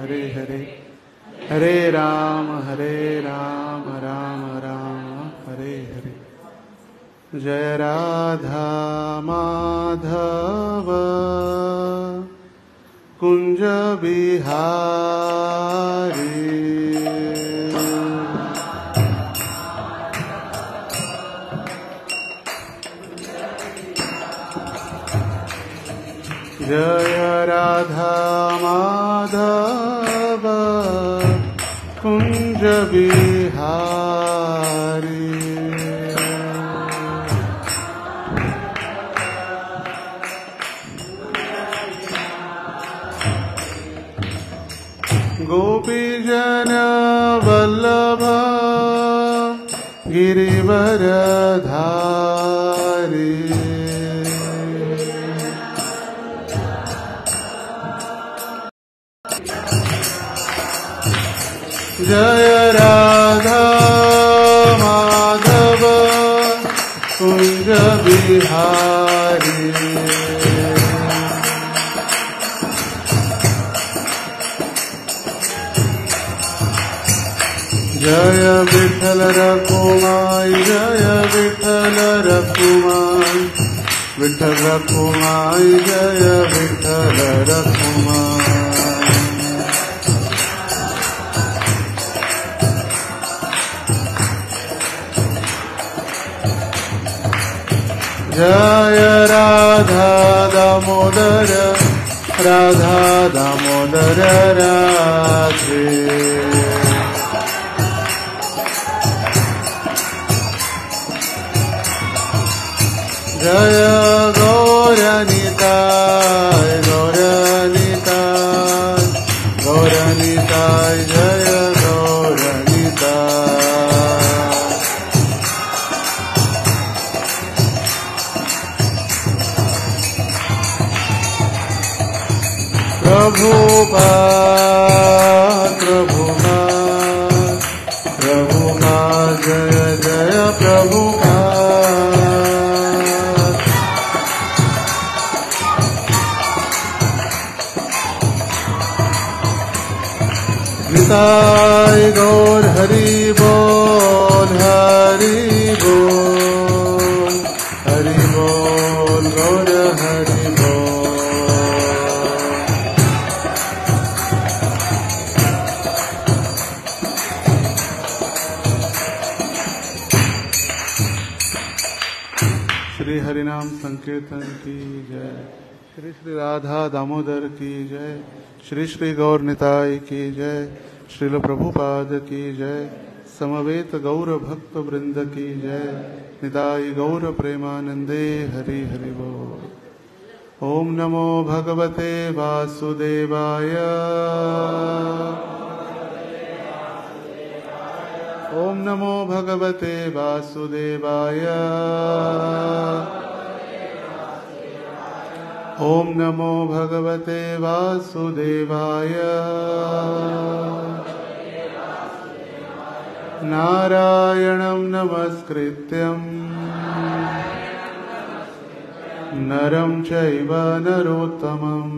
हरे हरे, हरे राम राम राम हरे हरे। जय राधा माधव कुंज बिहारी, जय राधा माधव कुंज बिहारी। गोपीजन वल्लभ गिरिवरधारी, जय राधा माधव कुंज बिहारी। जय विठल रखुमाई, जय विठल रखुमाई, विठल रखुमाई, जय विठल रखुमाई। जय राधा दामोदर, राधा दामोदर राधे। जय गौरनिताय, गौरनिताय, गौरनिताय, जय गौरनिताय। प्रभुपाद, प्रभुपाद, प्रभुपाद, जय जय प्रभुपाद। निताय गौर हरि बोल, हरि बोल, हरि बोल, गौर हरि बोल। श्री हरिनाम संकीर्तन की जय, श्री श्री राधा दामोदर की जय, श्री श्री गौर निताय की जय, श्रील प्रभुपाद की जय, समवेत गौर भक्त वृंद की जय, निताय गौर प्रेमानंदे हरि हरि बोल। ओम नमो भगवते वासुदेवाय, ओम नमो भगवते वासुदेवाय, ओम नमो भगवते वासुदेवाय। नारायणं नमस्कृत्यं नरं चैव नरोत्तमं,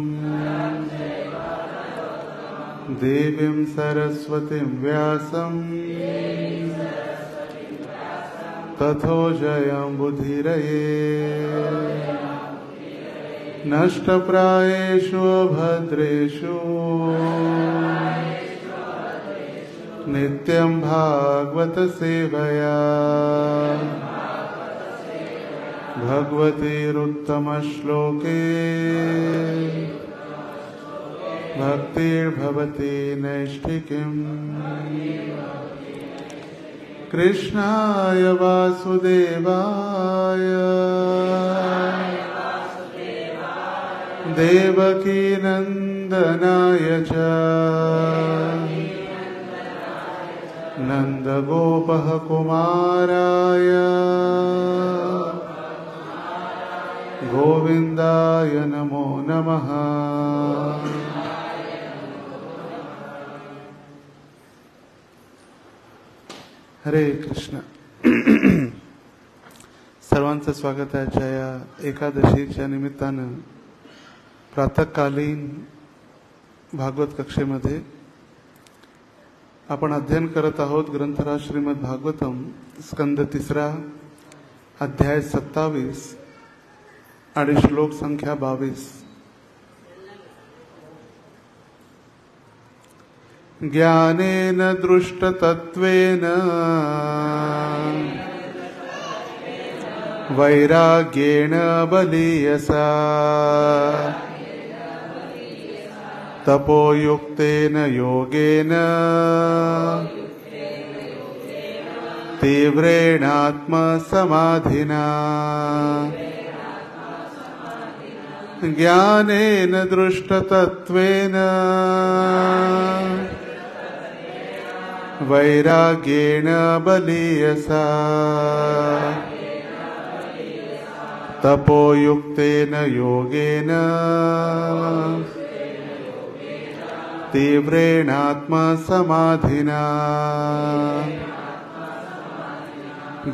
देवीं सरस्वतीं व्यासं ततो जयं बुद्धिरये। नष्टप्रायेषु भद्रेषु नित्यं भागवत सेवया, भगवतीरुत्तमश्लोके भक्तिर्भवति नैष्ठिकीम्। कृष्णाय वासुदेवाय देवकी नंदनाय च नंदगोपः कुमाराय गोविंदाय नमो नमः। हरे कृष्ण। सर्वांचं स्वागत आहे आजच्या या एकादशीच्या निमित्तानं प्रातःकालीन भागवत कक्षेमध्ये आपण अध्ययन करत आहोत ग्रंथराज श्रीमद भागवतम, स्कंद 3, अध्याय 27 आणि श्लोक संख्या 22. ज्ञानेन दृष्टतत्त्वेन वैराग्येण बलीयसा तपोयुक्तेन योगेन तीव्रेणात्मसमाधिना. ज्ञानेन दृष्टतत्त्वेन वैराग्येण बलीयसा तपोयुक्तेन योगेन तीव्रेणात्मसमाधिना.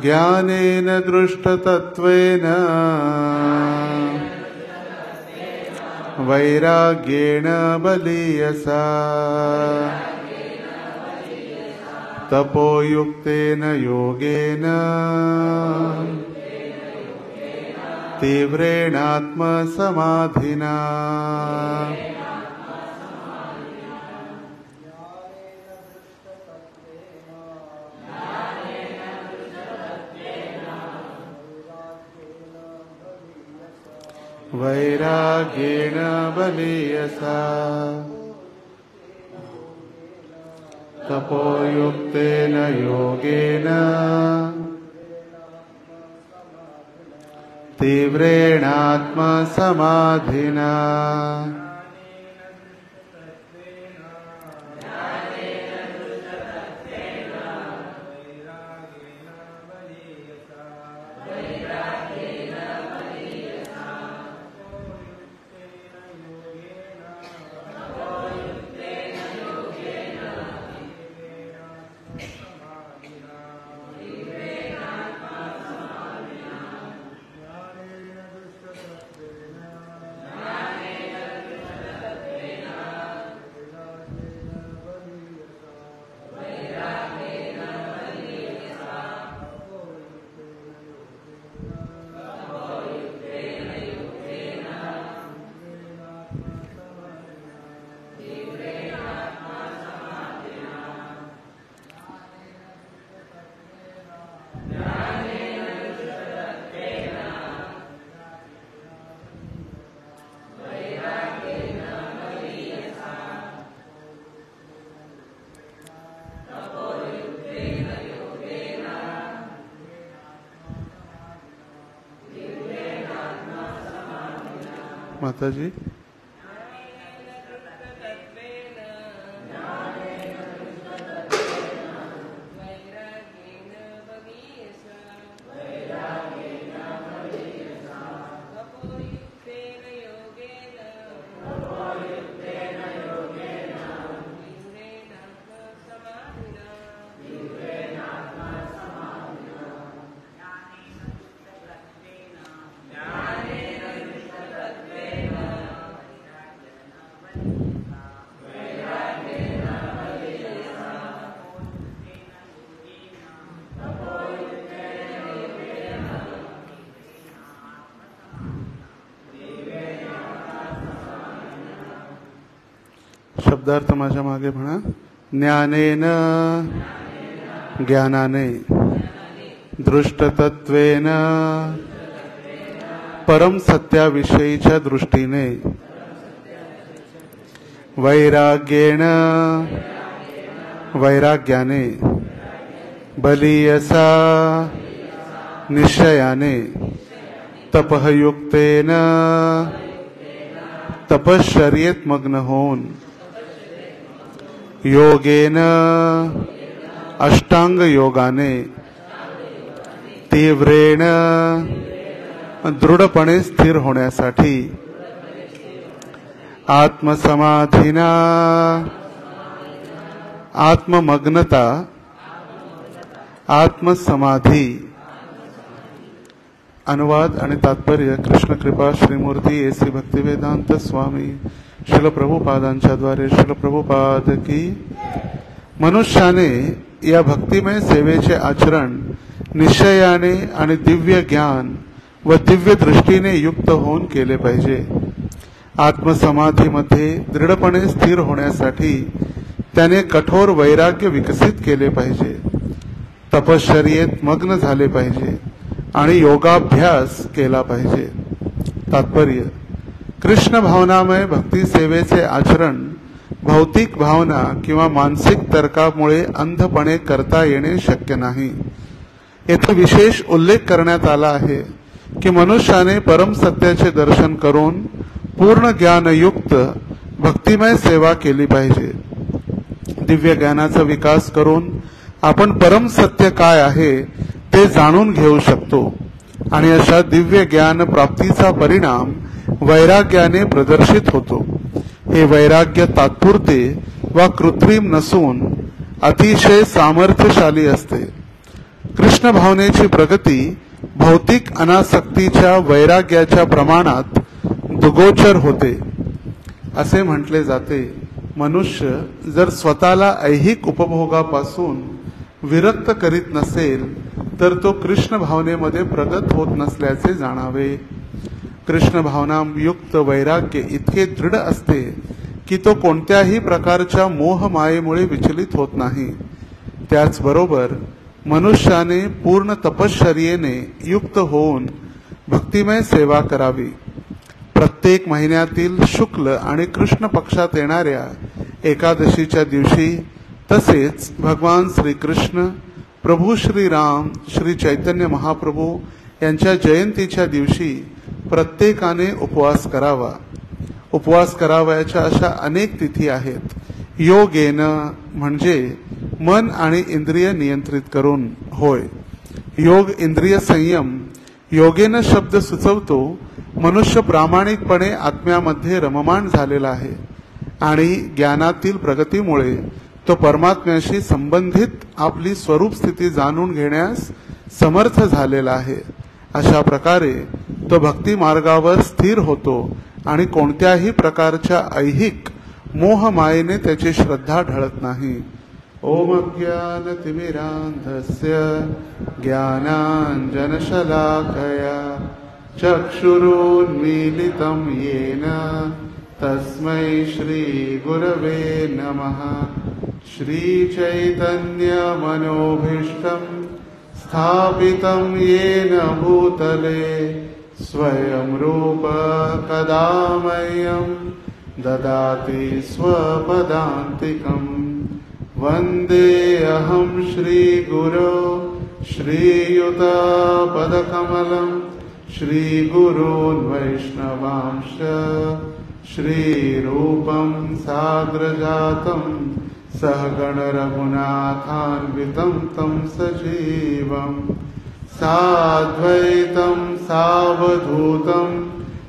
ज्ञानेन दृष्टतत्त्वेन वैराग्येण बलीयसा तपोयुक्तेन योगेन तीव्रेणात्मसमाधिना. वैराग्येण बलीयसा तपोयुक्तेन योगेन तीव्रेणात्मसमाधिना. माताजी, शब्दार्थ माझ्या मागे म्हणा. ज्ञानेन ज्ञानाने, दृष्टतत्त्वेन परम सत्याविषयीच्या दृष्टीने, वैराग्येण वैराग्याने, बलीयसा निश्चयाने, तपयुक्तेन तपश्चर्येत मग्न होऊन, योगेन अष्टांग योगाने, तीव्रेण दृढपणे स्थिर होण्यासाठी, आत्मसमाधीना आत्ममग्नता, आत्मसमाधी. अनुवाद आणि तात्पर्य कृष्ण कृपा श्रीमूर्ती एसी भक्तिवेदांत स्वामी श्रील प्रभुपादांच्या द्वारे. श्रील प्रभुपाद की मनुष्याने या भक्तिमय सेवेचे आचरण निश्चयाने आणि दिव्य ज्ञान व दिव्य दृष्टीने युक्त होऊन केले पाहिजे. आत्मसमाधीमध्ये दृढपणे स्थिर होण्यासाठी त्याने कठोर वैराग्य विकसित केले पाहिजे. तपश्चर्येत मग्न झाले पाहिजे आणि योगाभ्यास केला पाहिजे. तात्पर्य: कृष्ण भावनामय भक्ती सेवेचे आचरण भौतिक भावना किंवा मानसिक तर्कामुळे अंधपणे करता येणे शक्य नाही. येथे विशेष उल्लेख करण्यात आला आहे की मनुष्याने परम सत्याचे दर्शन करून पूर्ण ज्ञानयुक्त भक्तिमय सेवा केली पाहिजे. दिव्य ज्ञानाचा विकास करून आपण परम सत्य काय आहे ते जाणून घेऊ शकतो आणि अशा दिव्य ज्ञान प्राप्तीचा परिणाम वैराग्याने प्रदर्शित होतो. हे वैराग्य तात्पुरते वा कृत्रिम नसून अतिशय सामर्थ्यशाली असते. कृष्ण भावनेची प्रगती भौतिक अनासक्तीच्या वैराग्याच्या प्रमाणात दुगोचर होते. असे म्हटले जाते, मनुष्य जर स्वतःला ऐहिक उपभोगापासून विरक्त करीत नसेल तर तो कृष्ण भावनेमध्ये प्रगत होत नसल्याचे जाणावे. कृष्ण भावनायुक्त वैराग्य इतके दृढ असते की तो कोणत्याही प्रकारच्या मोहमायेमुळे विचलित होत नाही. त्याचबरोबर मनुष्याने पूर्ण तपश्चर्येने युक्त होऊन भक्तिमय सेवा करावी. प्रत्येक महिन्यातील शुक्ल आणि कृष्ण पक्षात येणाऱ्या एकादशीच्या दिवशी तसेच भगवान श्रीकृष्ण, प्रभू श्रीराम, श्री चैतन्य महाप्रभू यांच्या जयंतीच्या दिवशी प्रत्येकाने उपवास करावा. उपवास करावयाच्या अशा अनेक तिथी आहेत. योगेन म्हणजे मन आणि इंद्रिय नियंत्रित करून होय. योग इंद्रिय संयम. योगेन शब्द सुचवतो मनुष्य प्रामाणिकपणे आत्म्यामध्ये रममाण झालेला आहे आणि ज्ञानातील प्रगतीमुळे तो परमात्म्याशी संबंधित आपली स्वरूप स्थिती जाणून घेण्यास समर्थ झालेला आहे. अशा प्रकारे तो भक्ती मार्गावर स्थिर होतो आणि कोणत्याही प्रकारच्या ऐहिक मोहमायेने त्याची श्रद्धा ढळत नाही. ओम अज्ञानतिमिरान्धस्य ज्ञानाञ्जनशलाकया चक्षुरुन्मीलितं येन तस्मै श्रीगुरवे नमः. श्रीचैतन्यमनोभीष्टं स्थापितं येन भूतले स्वयं रूप कदा मह्यं ददाति स्वपदान्तिकम्. वन्देऽहं श्रीगुरो श्रीयुतपदकमलं श्रीगुरून् वैष्णवांश्च श्रीरूपं साग्रजातं सहगण रघुनाथान्वितं तं सजीवं साद्वैतं सावधूतं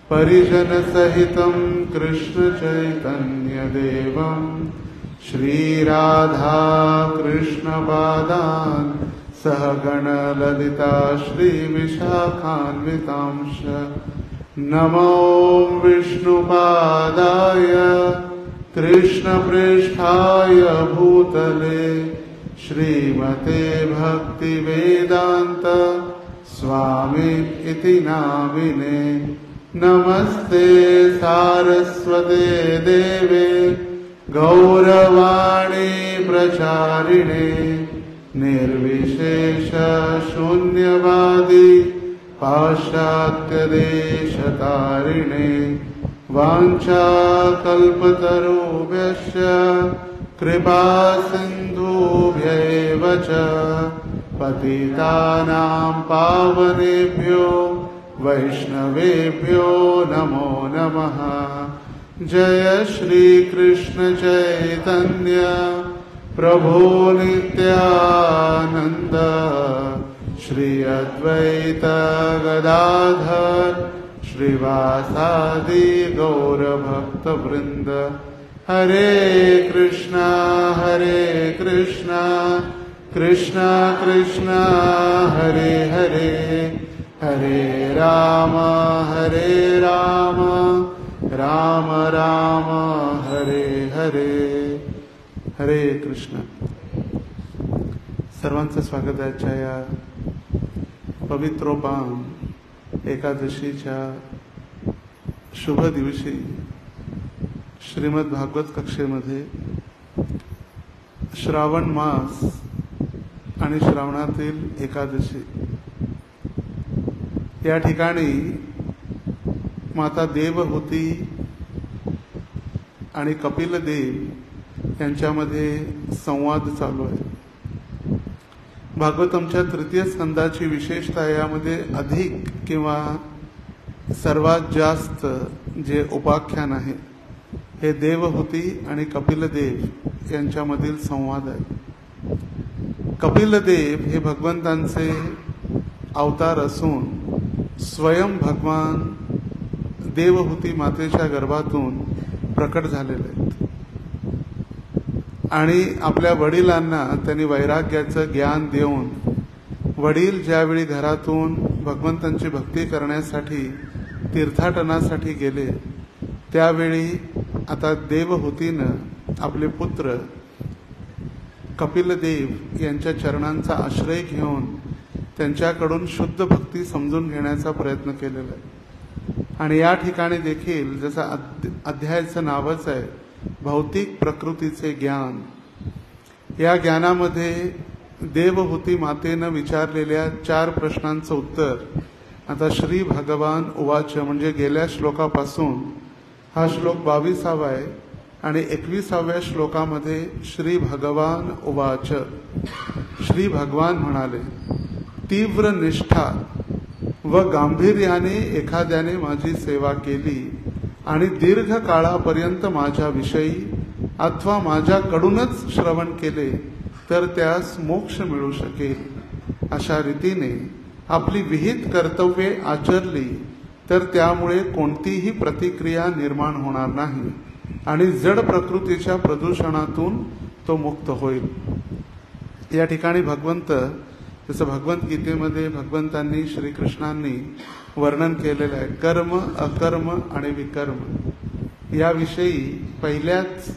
परिजनसहितं कृष्णचैतन्यदेवं श्रीराधा कृष्णपादान् सहगण ललिता श्रीविशाखान्वितांश्च. नमो विष्णुपादाय कृष्णप्रेष्ठाय भूतले श्रीमते भक्तिवेदान्त स्वामी इति नामिने. नमस्ते सारस्वते देवे गौरवाणी प्रचारिणे निर्विशेष शून्यवादी पाश्चात्यदेशतारिणे. वाञ्छाकल्पतरुभ्यश्च कृपा सिन्धुभ्यैव च पतितानां पावनेभ्यो वैष्णवेभ्यो नमो नमः. जय श्री कृष्ण चैतन्य प्रभो नित्यानंद श्री अद्वैत गदाधर श्रीवासादि गौर भक्त वृंद. हरे कृष्णा कृष्णा कृष्णा हरे हरे हरे राम राम राम हरे हरे. हरे कृष्ण. सर्वांचं स्वागत आहे आजच्या या पवित्रोपान एकादशीच्या शुभ दिवशी श्रीमद भागवत कक्षेमध्ये श्रावण मास आणि श्रावणातील एकादशी या ठिकाणी माता देवहूती आणि कपिल देव यांच्यामध्ये संवाद चालू आहे. भागवतमच्या तृतीय स्कंदाची विशेषता यामध्ये अधिक किंवा सर्वात जास्त जे उपाख्यान आहे हे देवहूती आणि कपिलदेव यांच्यामधील संवाद आहे. कपिलदेव हे भगवंतांचे अवतार असून स्वयं भगवान देवहूती मातेच्या गर्भातून प्रकट झालेले आहेत आणि आपल्या वडिलांना त्यांनी वैराग्याचं ज्ञान देऊन वडील ज्यावेळी घरातून भगवंतांची भक्ती करण्यासाठी तीर्थाटनासाठी गेले त्यावेळी आता देवहूतीनं आपले पुत्र कपिलदेव यांच्या चरणांचा आश्रय घेऊन त्यांच्याकडून शुद्ध भक्ती समजून घेण्याचा प्रयत्न केलेला आहे. आणि या ठिकाणी देखील जसं अध्यायाचं नावच आहे भौतिक प्रकृतीचे ज्ञान, या ज्ञानामध्ये देवहूती मातेनं विचारलेल्या 4 प्रश्नांचं उत्तर आता श्री भगवान उवाच म्हणजे गेल्या श्लोकापासून हा श्लोक 22वा आहे आणि 21व्या श्लोकामध्ये श्री भगवान उवाच, श्री भगवान म्हणाले, तीव्र निष्ठा व गांभीर्याने एखाद्याने माझी सेवा केली आणि दीर्घ काळापर्यंत माझ्याविषयी अथवा माझ्याकडूनच श्रवण केले तर त्यास मोक्ष मिळू शकेल. अशा रीतीने आपली विहित कर्तव्ये आचरली तर त्यामुळे कोणतीही प्रतिक्रिया निर्माण होणार नाही आणि जड प्रकृतीच्या प्रदूषणातून तो मुक्त होईल. या ठिकाणी भगवंत जसं भगवद्गीतेमध्ये भगवंतांनी श्रीकृष्णांनी वर्णन केलेलं आहे कर्म अकर्म आणि विकर्म याविषयी पहिल्याच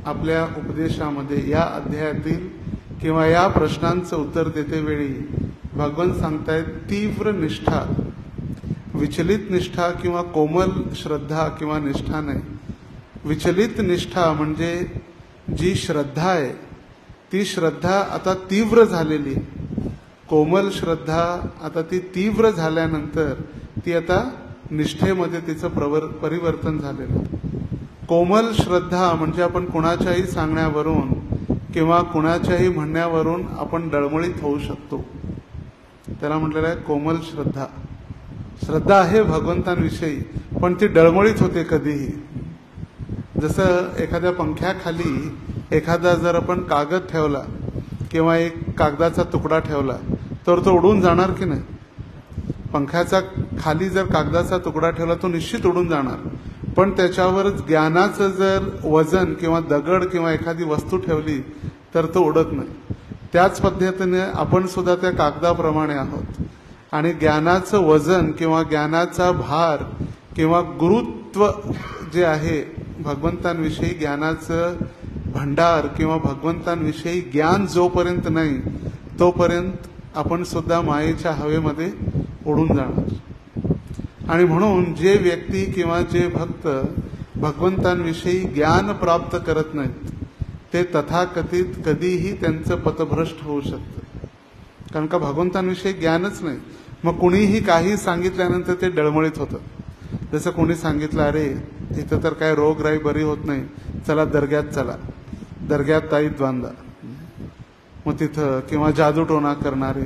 आपल्या उपदेशामध्ये या अध्यायातील किंवा या प्रश्नांचं उत्तर देतेवेळी भगवंत सांगतायत तीव्र निष्ठा, विचलित निष्ठा किंवा कोमल श्रद्धा किंवा निष्ठा नाही. विचलित निष्ठा म्हणजे जी श्रद्धा आहे ती श्रद्धा आता तीव्र झालेली, कोमल श्रद्धा आता ती तीव्र झाल्यानंतर ती आता निष्ठेमध्ये तिचं परिवर्तन झालेलं. कोमल श्रद्धा म्हणजे आपण कुणाच्याही सांगण्यावरून किंवा कुणाच्याही म्हणण्यावरून आपण डळमळीत होऊ शकतो, त्याला म्हटलेलं आहे कोमल श्रद्धा. श्रद्धा आहे भगवंतांविषयी पण ती डळमळीत होते कधीही. जसं एखाद्या पंख्याखाली एखादा जर आपण कागद ठेवला किंवा एक कागदाचा तुकडा ठेवला तर तो उडून जाणार की नाही. पंख्याचा खाली जर कागदाचा तुकडा ठेवला तो निश्चित उडून जाणार, पण त्याच्यावर ज्ञानाचं जर वजन किंवा दगड किंवा एखादी वस्तू ठेवली तर तो उडत नाही. त्याच पद्धतीने आपण सुद्धा त्या कागदाप्रमाणे आहोत आणि ज्ञानाचं वजन किंवा ज्ञानाचा भार किंवा गुरुत्व जे आहे भगवंतांविषयी ज्ञानाचं भंडार किंवा भगवंतांविषयी ज्ञान जोपर्यंत नाही तोपर्यंत आपण सुद्धा मायेच्या हवेमध्ये उडून जाणार. आणि म्हणून जे व्यक्ती किंवा जे भक्त भगवंतांविषयी ज्ञान प्राप्त करत नाहीत ते तथाकथित कधीही त्यांचं पथभ्रष्ट होऊ शकतं, कारण का भगवंतांविषयी ज्ञानच नाही. मग कुणीही काही सांगितल्यानंतर ते डळमळीत होतं. जसं कोणी सांगितलं अरे इथं तर काय रोगराई बरी होत नाही, चला दर्ग्यात चला, दर्ग्यात ताईत बांधा, मग तिथं किंवा जादूटोणा करणारे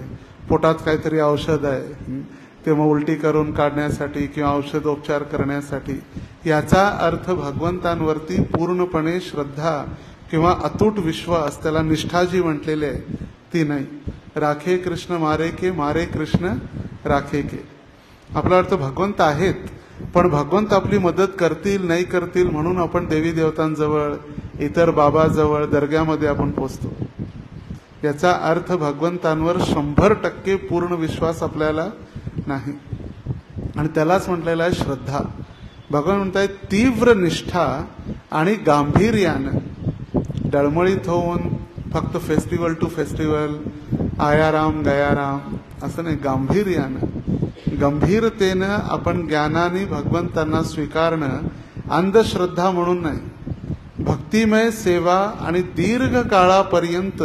पोटात काहीतरी औषध आहे ते मग उलटी करून काढण्यासाठी किंवा औषधोपचार करण्यासाठी. याचा अर्थ भगवंतांवरती पूर्णपणे श्रद्धा किंवा अतूट विश्वास, त्याला निष्ठा जी म्हटलेली आहे ती नाही. राखे कृष्ण मारे के, मारे कृष्ण राखे के. आपला अर्थ भगवंत आहेत पण भगवंत आपली मदत करतील नाही करतील म्हणून आपण देवी देवतांजवळ इतर बाबाजवळ दर्ग्यामध्ये आपण पोचतो. याचा अर्थ भगवंतांवर 100% पूर्ण विश्वास आपल्याला नाही आणि त्यालाच म्हटलेला आहे श्रद्धा. भगवान म्हणतायत तीव्र निष्ठा आणि गांभीर्यानं, डळमळीत होऊन फक्त फेस्टिवल टू फेस्टिवल आयाराम गयाराम असं नाही, गांभीर्यानं गंभीरतेनं आपण ज्ञानाने भगवंतांना स्वीकारणं, अंधश्रद्धा म्हणून नाही. भक्तिमय सेवा आणि दीर्घ काळापर्यंत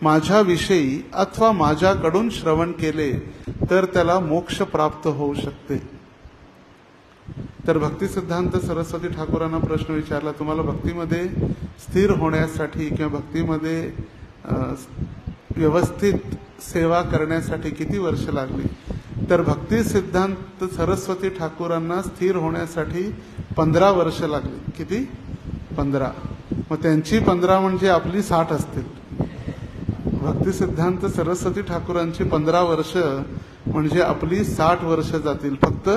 माझ्याविषयी अथवा माझ्याकडून श्रवण केले तर त्याला मोक्ष प्राप्त होऊ शकते. तर भक्ती सिद्धांत सरस्वती ठाकूरांना प्रश्न विचारला, तुम्हाला भक्तीमध्ये स्थिर होण्यासाठी किंवा भक्तीमध्ये व्यवस्थित सेवा करण्यासाठी किती वर्ष लागली? तर भक्ती सिद्धांत सरस्वती ठाकूरांना स्थिर होण्यासाठी 15 वर्ष लागली. किती? 15. मग त्यांची 15 म्हणजे आपली 60 असतील. भक्ती सिद्धांत सरस्वती ठाकूरांची 15 वर्ष म्हणजे आपली 60 वर्ष जातील फक्त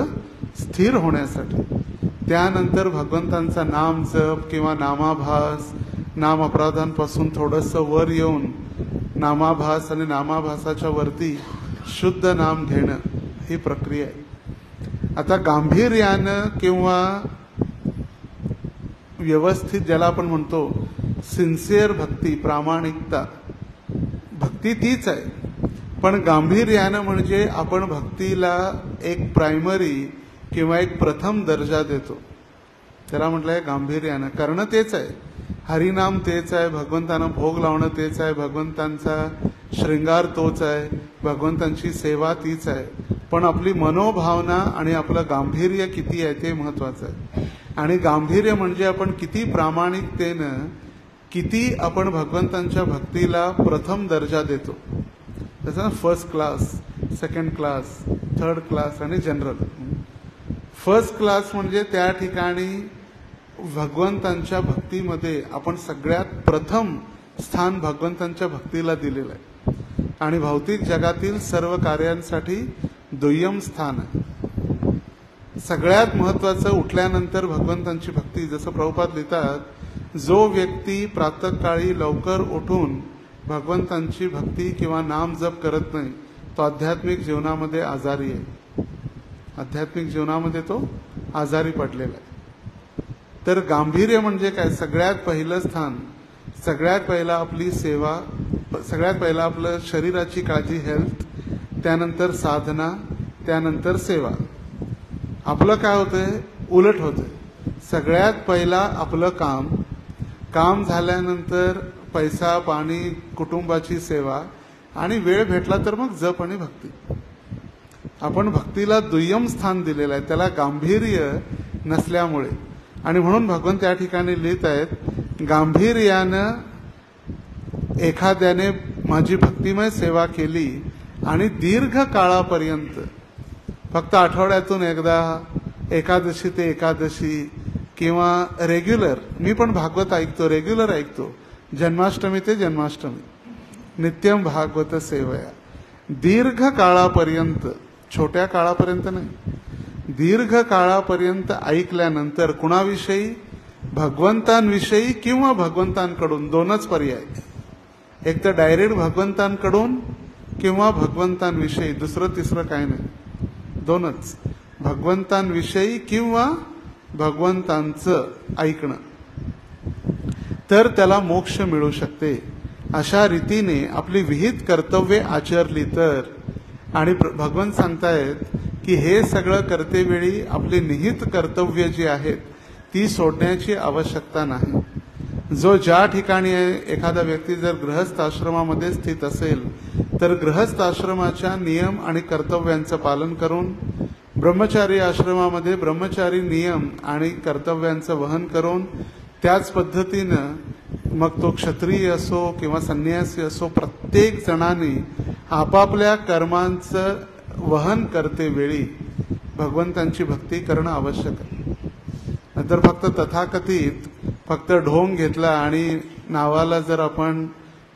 स्थिर होण्यासाठी. त्यानंतर भगवंतांचा नाम जप किंवा नामाभास, नाम अपराधांपासून थोडंसं वर येऊन नामाभास आणि नामाभासाच्या वरती शुद्ध नाम घेणं ही प्रक्रिया आहे. आता गांभीर्यानं किंवा व्यवस्थित ज्याला आपण म्हणतो सिन्सिअर भक्ती, प्रामाणिकता, भक्ती तीच आहे. पण गांभीर्यानं म्हणजे आपण भक्तीला एक प्रायमरी किंवा एक प्रथम दर्जा देतो, त्याला म्हटलंय गांभीर्यानं. करणं तेच आहे, हरिनाम तेच आहे, भगवंतांना भोग लावणं तेच आहे, भगवंतांचा श्रृंगार तोच आहे, भगवंतांची सेवा तीच आहे. पण आपली मनोभावना आणि आपलं गांभीर्य किती आहे ते महत्वाचं आहे. आणि गांभीर्य म्हणजे आपण किती प्रामाणिकतेनं, किती आपण भगवंतांच्या भक्तीला प्रथम दर्जा देतो. जसं first class, second class, third class आणि जनरल. फर्स्ट क्लास म्हणजे त्या ठिकाणी भगवंतांच्या भक्तीमध्ये आपण सगळ्यात प्रथम स्थान भगवंतांच्या भक्तीला दिलेलं आहे आणि भौतिक जगातील सर्व कार्यांसाठी दुय्यम स्थान आहे. सगळ्यात महत्वाचं उठल्यानंतर भगवंतांची भक्ती. जसं प्रभुपाद लिहितात, जो व्यक्ती प्रातःकाळी लवकर उठून भगवंतांची भक्ती किंवा नाम जप करत नाही तो आध्यात्मिक जीवनामध्ये आजारी आहे. आध्यात्मिक जीवनामध्ये तो आजारी पडलेला आहे. तर गांभीर्य म्हणजे काय? सगळ्यात पहिलं स्थान, सगळ्यात पहिला आपली सेवा, सगळ्यात पहिला आपलं शरीराची काळजी, हेल्थ, त्यानंतर साधना, त्यानंतर सेवा. आपलं काय होतंय? उलट होतंय. सगळ्यात पहिला आपलं काम, काम झाल्यानंतर पैसा पाणी, कुटुंबाची सेवा, आणि वेळ भेटला तर मग जप आणि भक्ती. आपण भक्तीला दुय्यम स्थान दिलेलं आहे, त्याला गांभीर्य नसल्यामुळे. आणि म्हणून भगवान त्या ठिकाणी लिहित आहेत, गांभीर्यानं एखाद्याने माझी भक्तिमय सेवा केली आणि दीर्घ काळापर्यंत, फक्त आठवड्यातून एकदा, एकादशी ते एकादशी किंवा रेग्युलर, मी पण भागवत ऐकतो, रेग्युलर ऐकतो, जन्माष्टमी ते जन्माष्टमी, नित्यम भागवत सेवया. दीर्घ काळापर्यंत, छोट्या काळापर्यंत नाही, दीर्घ काळापर्यंत ऐकल्यानंतर कुणाविषयी? भगवंतांविषयी किंवा भगवंतांकडून. दोनच पर्याय, एक तर डायरेक्ट भगवंतांकडून किंवा भगवंतांविषयी, दुसरं तिसरं काय नाही, दोनच. भगवंतांविषयी किंवा भगवंतांचं ऐकणं, तर त्याला मोक्ष मिळू शकते. अशा रीतीने आपली विहित कर्तव्ये आचरली तर. आणि भगवान सांगतायत की हे सगळं करतेवेळी आपली निहित कर्तव्य जी आहेत ती सोडण्याची आवश्यकता नाही. जो ज्या ठिकाणी आहे, एखादा व्यक्ती जर गृहस्थ आश्रमामध्ये स्थित असेल तर गृहस्थ आश्रमाच्या नियम आणि कर्तव्यांचं पालन करून, ब्रह्मचारी आश्रमामध्ये ब्रह्मचारी नियम आणि कर्तव्यांचं वहन करून, त्याच पद्धतीनं मग तो क्षत्रिय असो किंवा संन्यासी असो, प्रत्येक जणांनी आपापल्या कर्मांचं वहन करते वेळी भगवंतांची भक्ती करणं आवश्यक आहे. नंतर फक्त तथाकथित फक्त ढोंग घेतला आणि नावाला जर आपण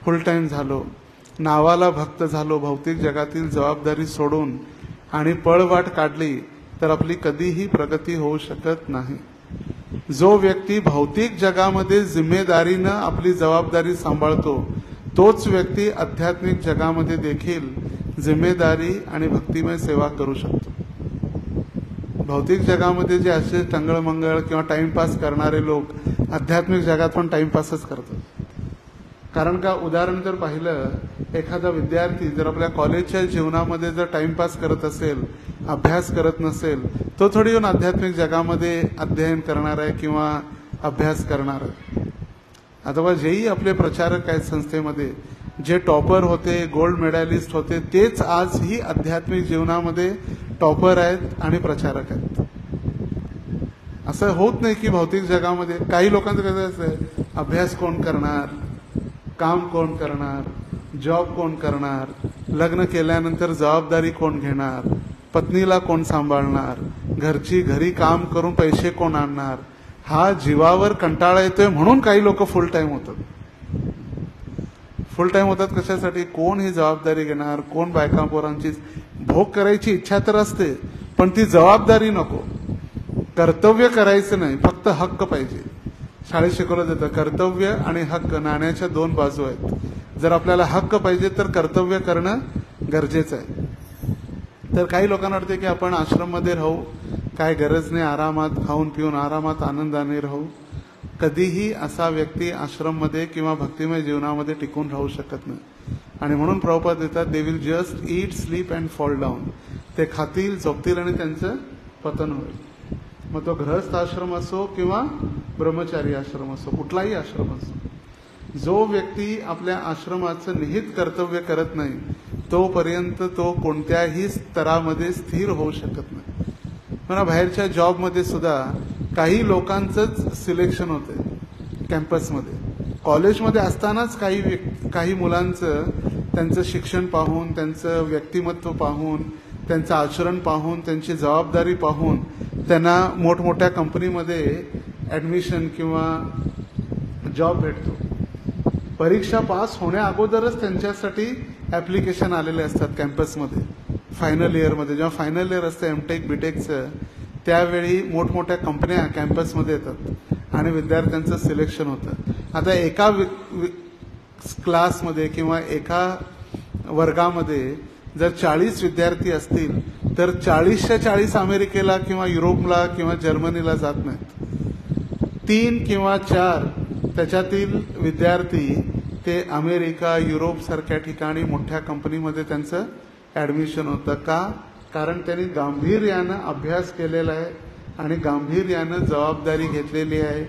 फुल टाइम झालो, नावाला भक्त झालो, भौतिक जगातील जबाबदारी सोडून आणि पळवाट काढली तर आपली कधीही प्रगती होऊ शकत नाही. जो व्यक्ती भौतिक जगामध्ये जिम्मेदारीनं आपली जबाबदारी सांभाळतो तोच व्यक्ती आध्यात्मिक जगामध्ये देखील जिम्मेदारी आणि भक्तिमय सेवा करू शकतो. भौतिक जगामध्ये जे असे टंगळमंगळ किंवा टाइमपास करणारे लोक आध्यात्मिक जगात पण टाइमपासच करतात. कारण का? उदाहरण जर पाहिलं एखादा विद्यार्थी जर आपल्या कॉलेजच्या जीवनामध्ये जर टाइमपास करत असेल, अभ्यास करत नसेल, तो थोडी येऊन आध्यात्मिक जगामध्ये अध्ययन करणार आहे किंवा अभ्यास करणार आहे. अथवा जेही आपले प्रचारक आहेत संस्थेमध्ये, जे टॉपर होते, गोल्ड मेडलिस्ट होते, तेच आजही आध्यात्मिक जीवनामध्ये टॉपर आहेत आणि प्रचारक आहेत. असं होत नाही की भौतिक जगामध्ये काही लोकांचं कसं असतं, अभ्यास कोण करणार, काम कोण करणार, जॉब कोण करणार, लग्न केल्यानंतर जबाबदारी कोण घेणार, पत्नीला कोण सांभाळणार, घरची घरी काम करून पैसे कोण आणणार, हा जीवावर कंटाळा येतोय म्हणून काही लोक फुल टाइम होतात. फुल टाइम होतात कशासाठी, कोण ही जबाबदारी घेणार, कोण बायका पोरांची भोग करायची इच्छा तर असते, पण ती जबाबदारी नको, कर्तव्य करायचं नाही, फक्त हक्क पाहिजे. शाळेत शिकवलं जातं कर्तव्य आणि हक्क नाण्याच्या दोन बाजू आहेत. जर आपल्याला हक्क पाहिजे तर कर्तव्य करणं गरजेचं आहे. तर काही लोकांना वाटते की आपण आश्रममध्ये राहू, काय गरज नाही, आरामात खाऊन पिऊन आरामात आनंदाने राहू. कधीही असा व्यक्ती आश्रममध्ये किंवा भक्तिमय जीवनामध्ये टिकून राहू शकत नाही. आणि म्हणून प्रभुपाद देतात, they will just eat, sleep and fall down. ते खातील, झोपतील आणि त्यांचं पतन होईल. मग तो गृहस्थ आश्रम असो किंवा ब्रह्मचारी आश्रम असो, कुठलाही आश्रम असो, जो व्यक्ती आपल्या आश्रमाचं निहित कर्तव्य करत नाही तोपर्यंत तो कोणत्याही स्तरामध्ये स्थिर होऊ शकत नाही. मला बाहेरच्या जॉबमध्ये सुद्धा काही लोकांचंच सिलेक्शन होते कॅम्पसमध्ये. कॉलेजमध्ये असतानाच काही मुलांचं त्यांचं शिक्षण पाहून, त्यांचं व्यक्तिमत्व पाहून, त्यांचं आचरण पाहून, त्यांची जबाबदारी पाहून त्यांना मोठमोठ्या कंपनीमध्ये ऍडमिशन किंवा जॉब भेटतो. परीक्षा पास होण्या अगोदरच त्यांच्यासाठी ऍप्लिकेशन आलेले असतात कॅम्पसमध्ये. फायनल इयरमध्ये जेव्हा फायनल इयर असतं एमटेक बीटेकचं, त्यावेळी मोठमोठ्या कंपन्या कॅम्पसमध्ये येतात आणि विद्यार्थ्यांचं सिलेक्शन होतं. आता एका क्लासमध्ये किंवा एका वर्गामध्ये जर 40 विद्यार्थी असतील तर 40च्या 40 अमेरिकेला किंवा युरोपला किंवा जर्मनीला जात नाहीत. 3 किंवा 4 त्याच्यातील विद्यार्थी ते अमेरिका, युरोप सारख्या ठिकाणी मोठ्या कंपनीमध्ये त्यांचं ऍडमिशन होतं. का? कारण त्यांनी गांभीर्यानं अभ्यास केलेला आहे आणि गांभीर्यानं जबाबदारी घेतलेली आहे,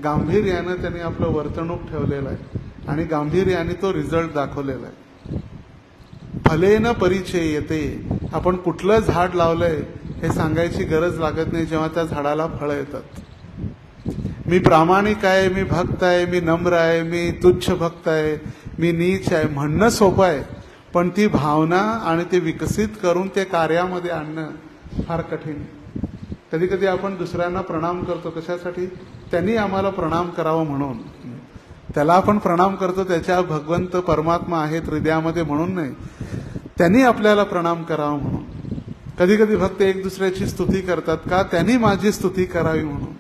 गांभीर्यानं त्यांनी आपलं वर्तणूक ठेवलेलं आहे आणि गांभीर्याने तो रिझल्ट दाखवलेला आहे. फलेन परिचय येते. आपण कुठलं झाड लावलंय हे सांगायची गरज लागत नाही जेव्हा त्या झाडाला फळं येतात. मी प्रामाणिक आहे, मी भक्त आहे, मी नम्र आहे, मी तुच्छ भक्त आहे, मी नीच आहे म्हणणं सोपं आहे, पण ती भावना आणि ते विकसित करून ते कार्यामध्ये आणणं फार कठीण. कधी कधी आपण दुसऱ्यांना प्रणाम करतो कशासाठी, त्यांनी आम्हाला प्रणाम करावं म्हणून. त्याला आपण प्रणाम करतो त्याच्या भगवंत परमात्मा आहेत हृदयामध्ये म्हणून नाही, त्यांनी आपल्याला प्रणाम करावं म्हणून. कधी कधी भक्त एक दुसऱ्याची स्तुती करतात का, त्यांनी माझी स्तुती करावी म्हणून.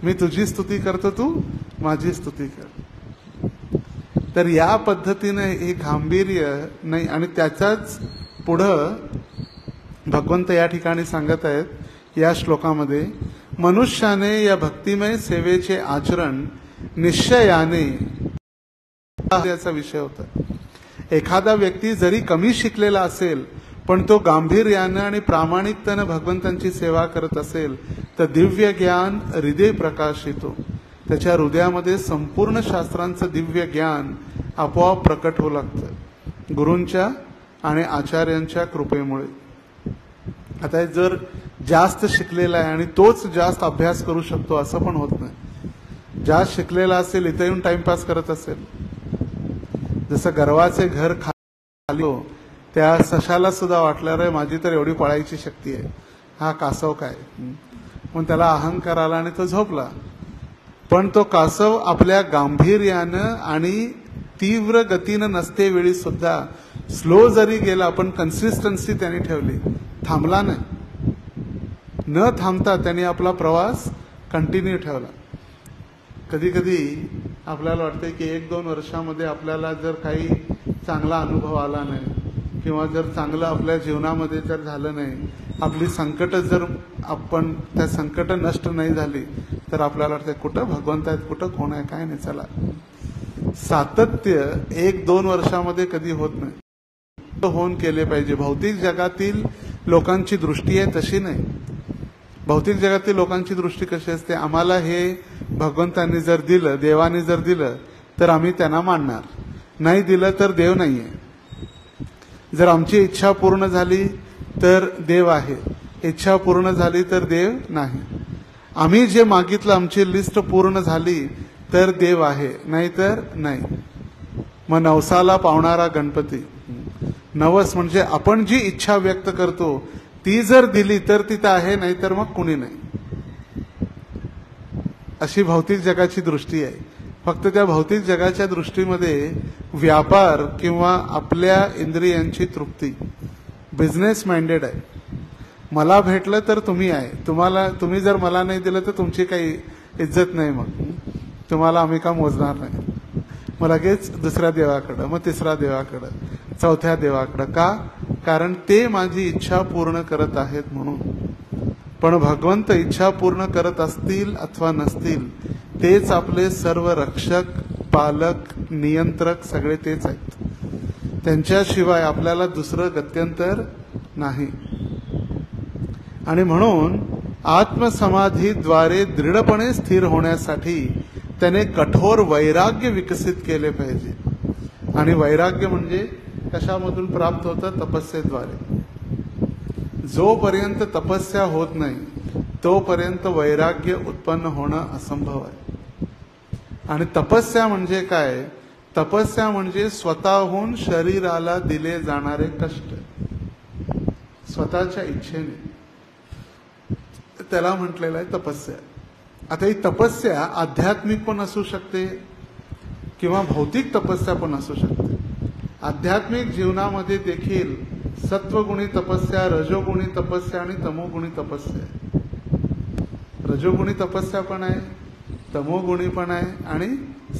मी तुझी स्तुती करतो, तू माझी स्तुती कर. तर या पद्धतीने हे गांभीर्य नाही. आणि त्याच्याच पुढं भगवंत या ठिकाणी सांगत आहेत या श्लोकामध्ये, मनुष्याने या भक्तिमय सेवेचे आचरण निश्चयाने, याचा विषय होता. एखादा व्यक्ती जरी कमी शिकलेला असेल पण तो गांभीर्यानं आणि प्रामाणिकतेनं भगवंतांची सेवा करत असेल तर दिव्य ज्ञान हृदय प्रकाशितो. त्याच्या हृदयामध्ये संपूर्ण शास्त्रांचं दिव्य ज्ञान आपोआप प्रकट होऊ लागतं गुरूंच्या आणि आचार्यांच्या कृपेमुळे. आता जर जास्त शिकलेला आहे आणि तोच जास्त अभ्यास करू शकतो असं पण होत नाही. जास्त शिकलेला असेल, इथं येऊन टाइमपास करत असेल, जसं गर्वाचे घर खाली त्या सशाला सुद्धा वाटलं रे माझी तर एवढी पळायची शक्ती आहे, हा कासव काय, पण त्याला अहंकार आला आणि तो झोपला. पण तो कासव आपल्या गांभीर्यानं आणि तीव्र गतीनं नसते वेळी सुद्धा स्लो जरी गेला पण कन्सिस्टन्सी त्यांनी ठेवली, थांबला नाही. न थांबता त्यांनी आपला प्रवास कंटिन्यू ठेवला. कधी कधी आपल्याला वाटते की 1-2 वर्षामध्ये आपल्याला जर काही चांगला अनुभव आला नाही किंवा जर चांगलं आपल्या जीवनामध्ये जर झालं नाही, आपली संकट जर आपण त्या संकट नष्ट नाही झाली तर आपल्याला वाटतं कुठं भगवंत आहेत, कुठं कोण आहे, काय नाही. चला सातत्य 1-2 वर्षामध्ये कधी होत नाही, होऊन केले पाहिजे. भौतिक जगातील लोकांची दृष्टी आहे तशी नाही. भौतिक जगातील लोकांची दृष्टी कशी असते, आम्हाला हे भगवंतांनी जर दिलं, देवाने जर दिलं तर आम्ही त्यांना मानणार, नाही दिलं तर देव नाहीये. जर आमची इच्छा पूर्ण झाली तर देव आहे, इच्छा पूर्ण झाली तर देव नाही. आम्ही जे मागितलं, आमची लिस्ट पूर्ण झाली तर देव आहे, नाहीतर नाही. मग नवसाला पावणारा गणपती. नवस म्हणजे आपण जी इच्छा व्यक्त करतो ती जर दिली तर तिथं आहे, नाहीतर मग कुणी नाही. अशी भौतिक जगाची दृष्टी आहे. फक्त त्या भौतिक जगाच्या दृष्टीमध्ये व्यापार किंवा आपल्या इंद्रियांची तृप्ती, बिझनेस माइंडेड आहे. मला भेटलं तर तुम्ही आहे, तुम्ही जर मला नाही दिलं तर तुमची काही इज्जत नाही, मग तुम्हाला आम्ही का मोजणार नाही. मग लगेच दुसऱ्या देवाकडं, मग तिसऱ्या देवाकडं, चौथ्या देवाकडं. का? कारण ते माझी इच्छा पूर्ण करत आहेत म्हणून. पण भगवंत इच्छा पूर्ण करत असतील अथवा नसतील, तेच आपले सर्व रक्षक, पालक, नियंत्रक सगळे तेच आहेत. त्यांच्याशिवाय आपल्याला दुसरं गत्यंतर नाही. आणि म्हणून आत्मसमाधीद्वारे दृढपणे स्थिर होण्यासाठी त्याने कठोर वैराग्य विकसित केले पाहिजे. आणि वैराग्य म्हणजे कशामधून प्राप्त होतं? तपस्येद्वारे. जोपर्यंत तपस्या होत नाही तोपर्यंत वैराग्य उत्पन्न होणं असंभव आहे. आणि तपस्या म्हणजे काय? तपस्या म्हणजे स्वतःहून शरीराला दिले जाणारे कष्ट, स्वतःच्या इच्छेने, त्याला म्हटलेलं आहे तपस्या. आता ही तपस्या आध्यात्मिक पण असू शकते किंवा भौतिक तपस्या पण असू शकते. आध्यात्मिक जीवनामध्ये देखील सत्वगुणी तपस्या, रजोगुणी तपस्या आणि तमोगुणी तपस्या आहे. रजोगुणी तपस्या पण आहे, तमोगुणी पण आहे आणि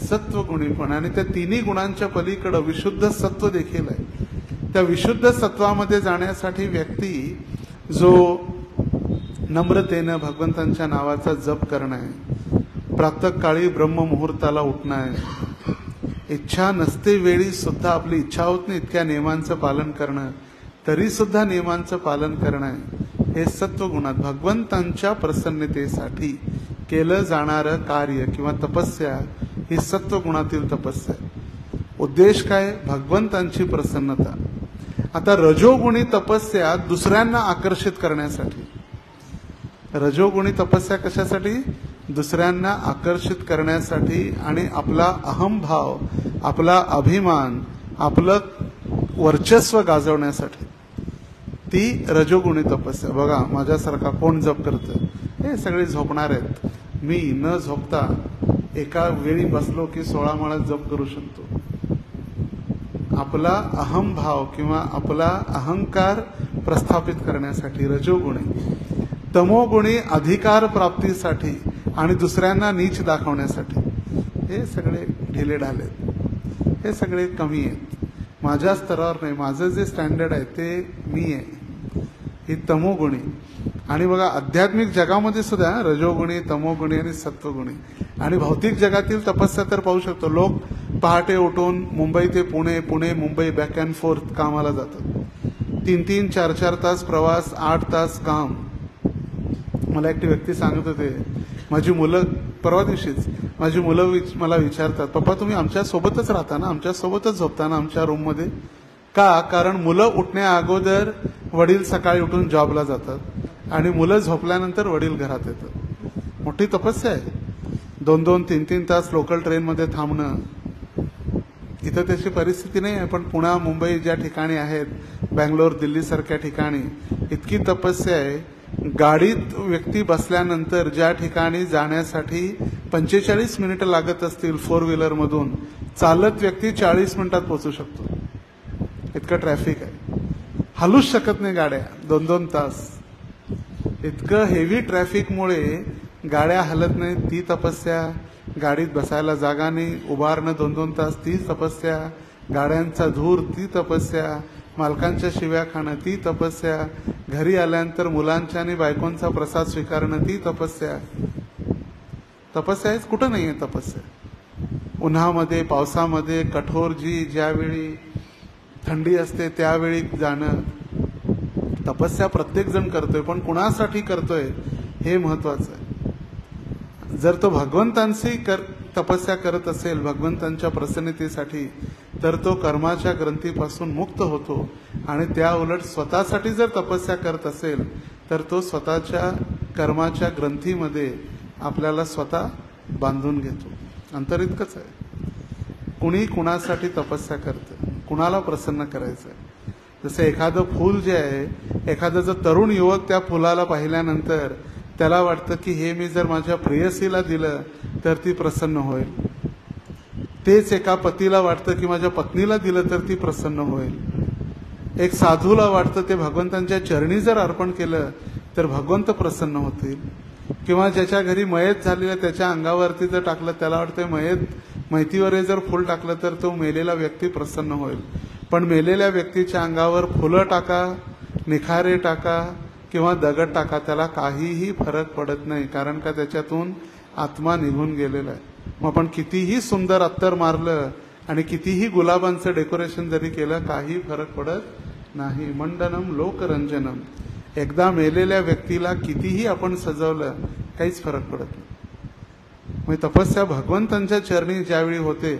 सत्वगुणी पण. आणि त्या तिन्ही गुणांच्या पलीकडे विशुद्ध सत्व देखील आहे. त्या विशुद्ध सत्वामध्ये जाण्यासाठी व्यक्ती जो नम्रतेनं भगवंतांच्या नावाचा जप करणं आहे, प्रातःकाळी ब्रह्म मुहूर्ताला उठणं आहे, इच्छा नसते वेळी सुद्धा, आपली इच्छा होत नाही इतक्या नियमांचं पालन करणं, तरी सुद्धा नियमांचं पालन करणं आहे, हे सत्वगुणात भगवंतांच्या प्रसन्नतेसाठी केलं जाणारं कार्य किंवा तपस्या ही सत्वगुणातील तपस्या. उद्देश काय? भगवंतांची प्रसन्नता. आता रजोगुणी तपस्या दुसऱ्यांना आकर्षित करण्यासाठी. रजोगुणी तपस्या कशासाठी? दुसऱ्यांना आकर्षित करण्यासाठी आणि आपला अहंभाव, आपला अभिमान, आपलं वर्चस्व गाजवण्यासाठी. ती रजोगुणी तपस्या. बघा माझ्यासारखा कोण जप करतं? हे सगळे झोपणार आहेत. मी न झोपता एका वेळी बसलो की 16 माळा जप करू शकतो. आपला अहंभाव किंवा आपला अहंकार प्रस्थापित करण्यासाठी रजोगुणी. तमोगुणी अधिकार प्राप्तीसाठी आणि दुसऱ्यांना नीच दाखवण्यासाठी. हे सगळे ढिले ढाले, हे सगळे कमी आहेत. माझ्या स्तरावर नाही, माझं जे स्टँडर्ड आहे ते मी आहे, ही तमोगुणी. आणि बघा आध्यात्मिक जगामध्ये सुद्धा रजोगुणी, तमोगुणी आणि सत्वगुणी. आणि भौतिक जगातील तपस्या तर पाहू शकतो. लोक पहाटे उठून मुंबई ते Pune, Pune Mumbai back and fourth कामाला जातात. 3-3, 4-4 तास प्रवास, 8 तास काम. मला एकटी व्यक्ती सांगत होते, माझी मुलं, परवा दिवशीच माझी मुलं मला विचारतात, पप्पा तुम्ही आमच्या सोबतच राहता ना, आमच्या सोबतच झोपता ना आमच्या रूममध्ये? का? कारण मुलं उठण्या अगोदर वडील सकाळी उठून जॉबला जातात आणि मुलं झोपल्यानंतर वडील घरात येतात. मोठी तपस्या आहे. 2-2, 3-3 तास लोकल ट्रेनमध्ये थांबणं. इथं त्याची परिस्थिती नाही आहे, पण पुणे, मुंबई ज्या ठिकाणी आहेत, बँगलोर, दिल्ली सारख्या ठिकाणी इतकी तपस्या आहे. गाडीत व्यक्ती बसल्यानंतर ज्या ठिकाणी जाण्यासाठी 45 मिनिटं लागत असतील 4 व्हीलर मधून, चालत व्यक्ती 40 मिनिटात पोहोचू शकतो. इतकं ट्रॅफिक आहे, हलूच शकत नाही गाड्या 2-2 तास. इतकं हेवी ट्रॅफिकमुळे गाड्या हलत नाही, ती तपस्या. गाडीत बसायला जागा नाही, उभारणं 2-2 तास, ती तपस्या. गाड्यांचा धूर, ती तपस्या. मालकांच्या शिव्या खाणं, ती तपस्या. घरी आल्यानंतर मुलांच्या आणि बायकोंचा प्रसाद स्वीकारणं, ती तपस्या. तपस्या हेच कुठं नाहीये तपस्या. उन्हामध्ये पावसामध्ये कठोर ज्यावेळी थंडी असते त्यावेळी जाणं. तपस्या प्रत्येक जण करतोय, पण कुणासाठी करतोय हे महत्वाचं आहे. जर तो भगवंतांशी तपस्या करत असेल भगवंतांच्या प्रसन्नतेसाठी, तर तो कर्माच्या ग्रंथीपासून मुक्त होतो. आणि त्या उलट स्वतःसाठी जर तपस्या करत असेल तर तो स्वतःच्या कर्माच्या ग्रंथीमध्ये आपल्याला स्वतः बांधून घेतो. अंतर इतकंच आहे. कुणी कुणासाठी तपस्या करतं, कुणाला प्रसन्न करायचं आहे. जसं एखादं फूल जे आहे, एखादा जर तरुण युवक त्या फुलाला पाहिल्यानंतर त्याला वाटतं की हे मी जर माझ्या प्रेयसीला दिलं तर ती प्रसन्न होईल. तेच एका पतीला वाटतं की माझ्या पत्नीला दिलं तर ती प्रसन्न होईल. एक साधूला वाटतं ते भगवंतांच्या चरणी जर अर्पण केलं तर भगवंत प्रसन्न होतील. किंवा ज्याच्या घरी मयत झालेलं त्याच्या अंगावरती जर टाकलं, त्याला वाटतं मैतीवर जर फुल टाकलं तर तो मेलेला व्यक्ती प्रसन्न होईल. पण मेलेल्या व्यक्तीच्या अंगावर फुलं टाका, निखारे टाका किंवा दगड टाका, त्याला काहीही फरक पडत नाही. कारण का त्याच्यातून आत्मा निघून गेलेला आहे. मग आपण कितीही सुंदर अत्तर मारलं आणि कितीही गुलाबांचं डेकोरेशन जरी केलं, काही फरक पडत नाही. मंडनम लोकरंजनम. एकदा मेलेल्या व्यक्तीला कितीही आपण सजवलं, काहीच फरक पडत नाही. मग तपस्या भगवंतांच्या चरणी ज्यावेळी होते,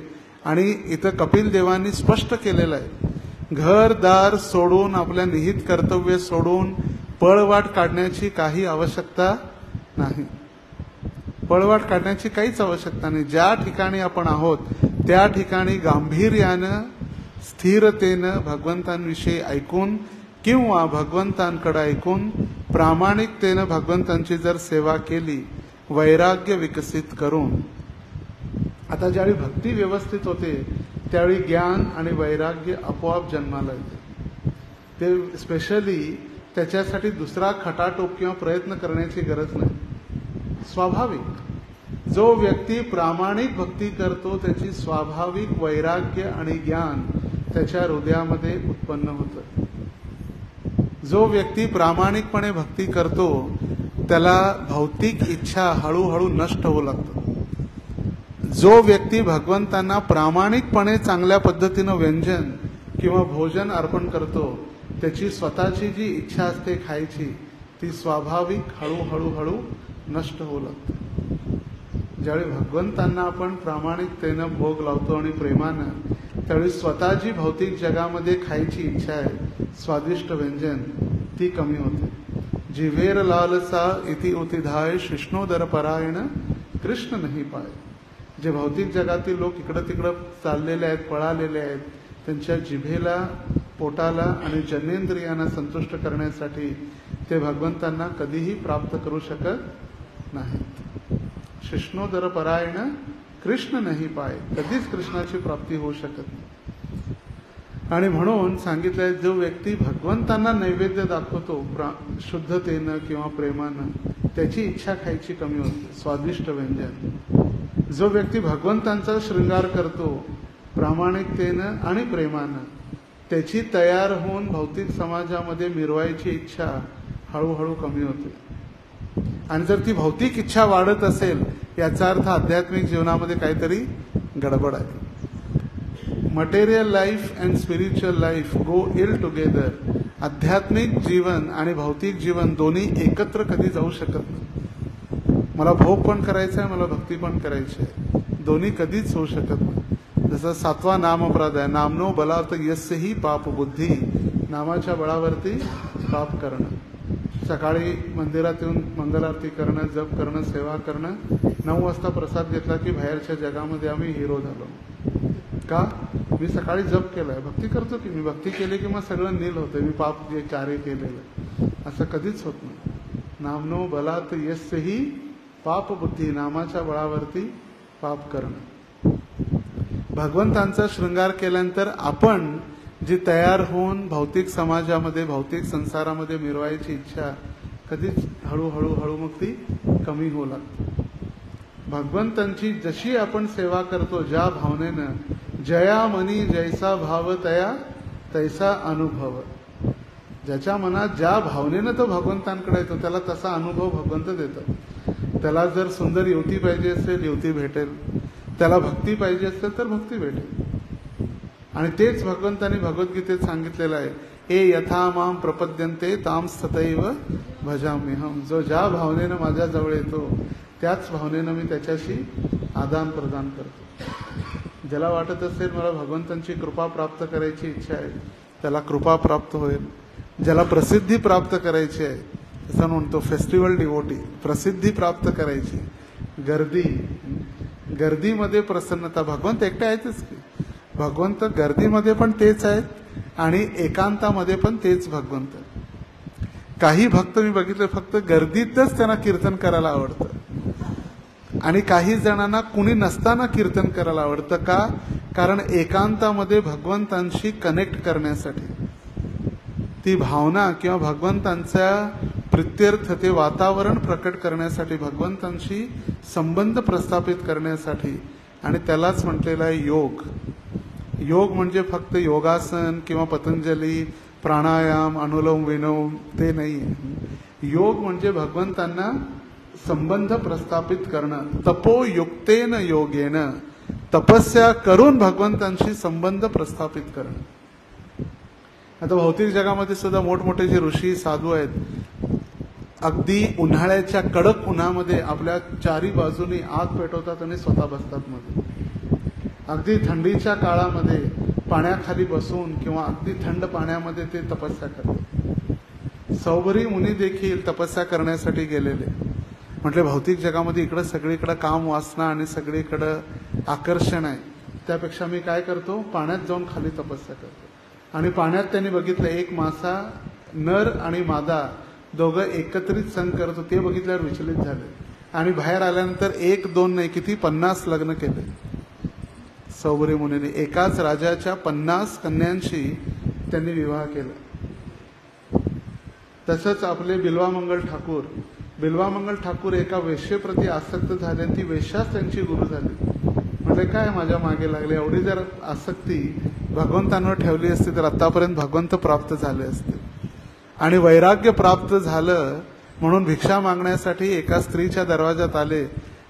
आणि इथं कपिल देवांनी स्पष्ट केलेलं आहे, घरदार सोडून आपल्या निहित कर्तव्य सोडून पळवाट काढण्याची काही आवश्यकता नाही. पळवाट काढण्याची काहीच आवश्यकता नाही. ज्या ठिकाणी आपण आहोत त्या ठिकाणी गांभीर्यानं स्थिरतेनं भगवंतांविषयी ऐकून किंवा भगवंतांकडे ऐकून प्रामाणिकतेनं भगवंतांची जर सेवा केली, वैराग्य विकसित करून. आता ज्यावेळी भक्ती व्यवस्थित होते त्यावेळी ज्ञान आणि वैराग्य आपोआप जन्माला येते. ते स्पेशली त्याच्यासाठी दुसरा खटाटोप किंवा प्रयत्न करण्याची गरज नाही. स्वाभाविक जो व्यक्ती प्रामाणिक भक्ती करतो त्याची स्वाभाविक वैराग्य आणि ज्ञान त्याच्या हृदयामध्ये उत्पन्न होतं. जो व्यक्ती प्रामाणिकपणे भक्ती करतो त्याला भौतिक इच्छा हळूहळू नष्ट होऊ लागतो. जो व्यक्ती भगवंतांना प्रामाणिकपणे चांगल्या पद्धतीनं व्यंजन किंवा भोजन अर्पण करतो, त्याची स्वतःची जी इच्छा असते खायची, ती स्वाभाविक हळूहळू नष्ट होऊ लागते. ज्यावेळी भगवंतांना आपण प्रामाणिकतेनं भोग लावतो आणि प्रेमानं, त्यावेळी स्वतःची भौतिक जगामध्ये खायची इच्छा आहे, स्वादिष्ट व्यंजन, ती कमी होते. जिव्हेर लालसा इति उतिधाय शिष्णोदर परायण कृष्ण नाही पाय. जे भौतिक जगातील लोक इकडं तिकडं चाललेले आहेत, पळालेले आहेत, त्यांच्या जिभेला, पोटाला आणि जनेंद्रियांना संतुष्ट करण्यासाठी ते भगवंतांना कधीही प्राप्त करू शकत नाहीत. शिष्णोदर परायण कृष्ण नाही पाय. कधीच कृष्णाची प्राप्ती होऊ शकत नाही. आणि म्हणून सांगितलंय, जो व्यक्ती भगवंतांना नैवेद्य दाखवतो शुद्धतेनं किंवा प्रेमानं, त्याची इच्छा खायची कमी होते, स्वादिष्ट व्यंजन. जो व्यक्ती भगवंतांचा शृंगार करतो प्रामाणिकतेनं आणि प्रेमानं, त्याची तयार होऊन भौतिक समाजामध्ये मिरवायची इच्छा हळूहळू कमी होते. आणि जर ती भौतिक इच्छा वाढत असेल, याचा अर्थ आध्यात्मिक जीवनामध्ये काहीतरी गडबड आहे. Material life and spiritual life go ill together. आध्यात्मिक जीवन आणि भौतिक जीवन दोन्ही एकत्र कधी जाऊ शकत नाही. मला भोग पण करायचा आहे, मला भक्ती पण करायची आहे, दोन्ही कधीच होऊ शकत नाही. जसं 7वा नाम अपराध आहे, नामनो बलात् यस्यहि पाप बुद्धी. नामाच्या बळावरती पाप करणं. सकाळी मंदिरात येऊन मंगलारती करणं, जप करणं, सेवा करणं, 9 वाजता प्रसाद घेतला की बाहेरच्या जगामध्ये आम्ही हिरो झालो. का? मी सकाळी जप केलाय, भक्ती करतो की मी. भक्ती केली की मग सगळं नील होतं, मी पाप जे कार्य केलेलं. असं कधीच होत नाही. नामनो बलात् यस्यहि पाप बुद्धी. नामाच्या बळावरती पाप करणं. भगवंतांचा शृंगार केल्यानंतर आपण जी तयार होऊन भौतिक समाजामध्ये, भौतिक संसारामध्ये मिरवायची इच्छा कधीच हळूहळू मग ती कमी होऊ लागते. भगवंतांची जशी आपण सेवा करतो ज्या भावनेनं, जया मनी जैसा भाव तया तैसा अनुभव. ज्याच्या मनात ज्या भावनेनं तो भगवंतांकडे येतो त्याला तसा अनुभव भगवंत देतात. त्याला जर सुंदर युवती पाहिजे असेल, युवती भेटेल. त्याला भक्ती पाहिजे असेल तर भक्ती भेटेल. आणि तेच भगवंतांनी भगवद्गीतेत सांगितलेलं आहे, ए यथा माम प्रपद्यन्ते ताम सतैव भजाम्यहम. जो ज्या भावनेनं माझ्या जवळ येतो त्याच भावनेनं मी त्याच्याशी आदान प्रदान करतो. ज्याला वाटत असेल मला भगवंतांची कृपा प्राप्त करायची इच्छा आहे, त्याला कृपा प्राप्त होईल. ज्याला प्रसिद्धी प्राप्त करायची आहे, असं म्हणतो फेस्टिवल डिवोटी, प्रसिद्धी प्राप्त करायची, गर्दीमध्ये प्रसन्नता. भगवंत एकटे आहेतच की, भगवंत गर्दीमध्ये पण तेच आहेत आणि एकांतामध्ये पण तेच भगवंत. काही भक्त मी बघितले फक्त गर्दीतच त्यांना कीर्तन करायला आवडतं, आणि काही जणांना कुणी नसताना कीर्तन करायला आवडतं. का? कारण एकांतामध्ये भगवंतांशी कनेक्ट करण्यासाठी, ती भावना किंवा भगवंतांचा प्रित्यर्थ ते वातावरण प्रकट करण्यासाठी, भगवंतांशी संबंध प्रस्थापित करण्यासाठी. आणि त्यालाच म्हटलेला आहे योग. योग म्हणजे फक्त योगासन किंवा पतंजली प्राणायाम अनुलोम विलोम ते नाही. योग म्हणजे भगवंतांना संबंध प्रस्थापित करणं. तपोयुक्तेन योगेन, तपस्या करून भगवंतांशी संबंध प्रस्थापित करणं. आता भौतिक जगामध्ये सुद्धा मोठमोठे जे ऋषी साधू आहेत, अगदी उन्हाळ्याच्या कडक उन्हामध्ये आपल्या चारी बाजूनी आग पेटवतात आणि स्वतः बसतात मध्ये. अगदी थंडीच्या काळामध्ये पाण्याखाली बसून किंवा अगदी थंड पाण्यामध्ये ते तपस्या करतात. सौभरी मुनी देखील तपस्या करण्यासाठी गेलेले. म्हटले भौतिक जगामध्ये इकडं सगळीकडे काम वासना आणि सगळीकडं आकर्षण आहे, त्यापेक्षा मी काय करतो, पाण्यात जाऊन खाली तपस्या करतो. आणि पाण्यात त्यांनी बघितलं एक मासा नर आणि मादा दोघं एकत्रित सण करतो, ते बघितल्यावर विचलित झाले. आणि बाहेर आल्यानंतर 1-2 नाही किती 50 लग्न केले सौभरी मुनीने. एकाच राजाच्या 50 कन्यांशी त्यांनी विवाह केला. तसंच आपले बिल्वामंगल ठाकूर एका वेश्येप्रती आसक्त झाले आणि ती वेश्याच त्यांची गुरु झाली. म्हणजे काय माझ्या मागे लागले. एवढी जर आसक्ती भगवंतांवर ठेवली असती तर आतापर्यंत भगवंत प्राप्त झाले असते. आणि वैराग्य प्राप्त झालं म्हणून भिक्षा मागण्यासाठी एका स्त्रीच्या दरवाजात आले.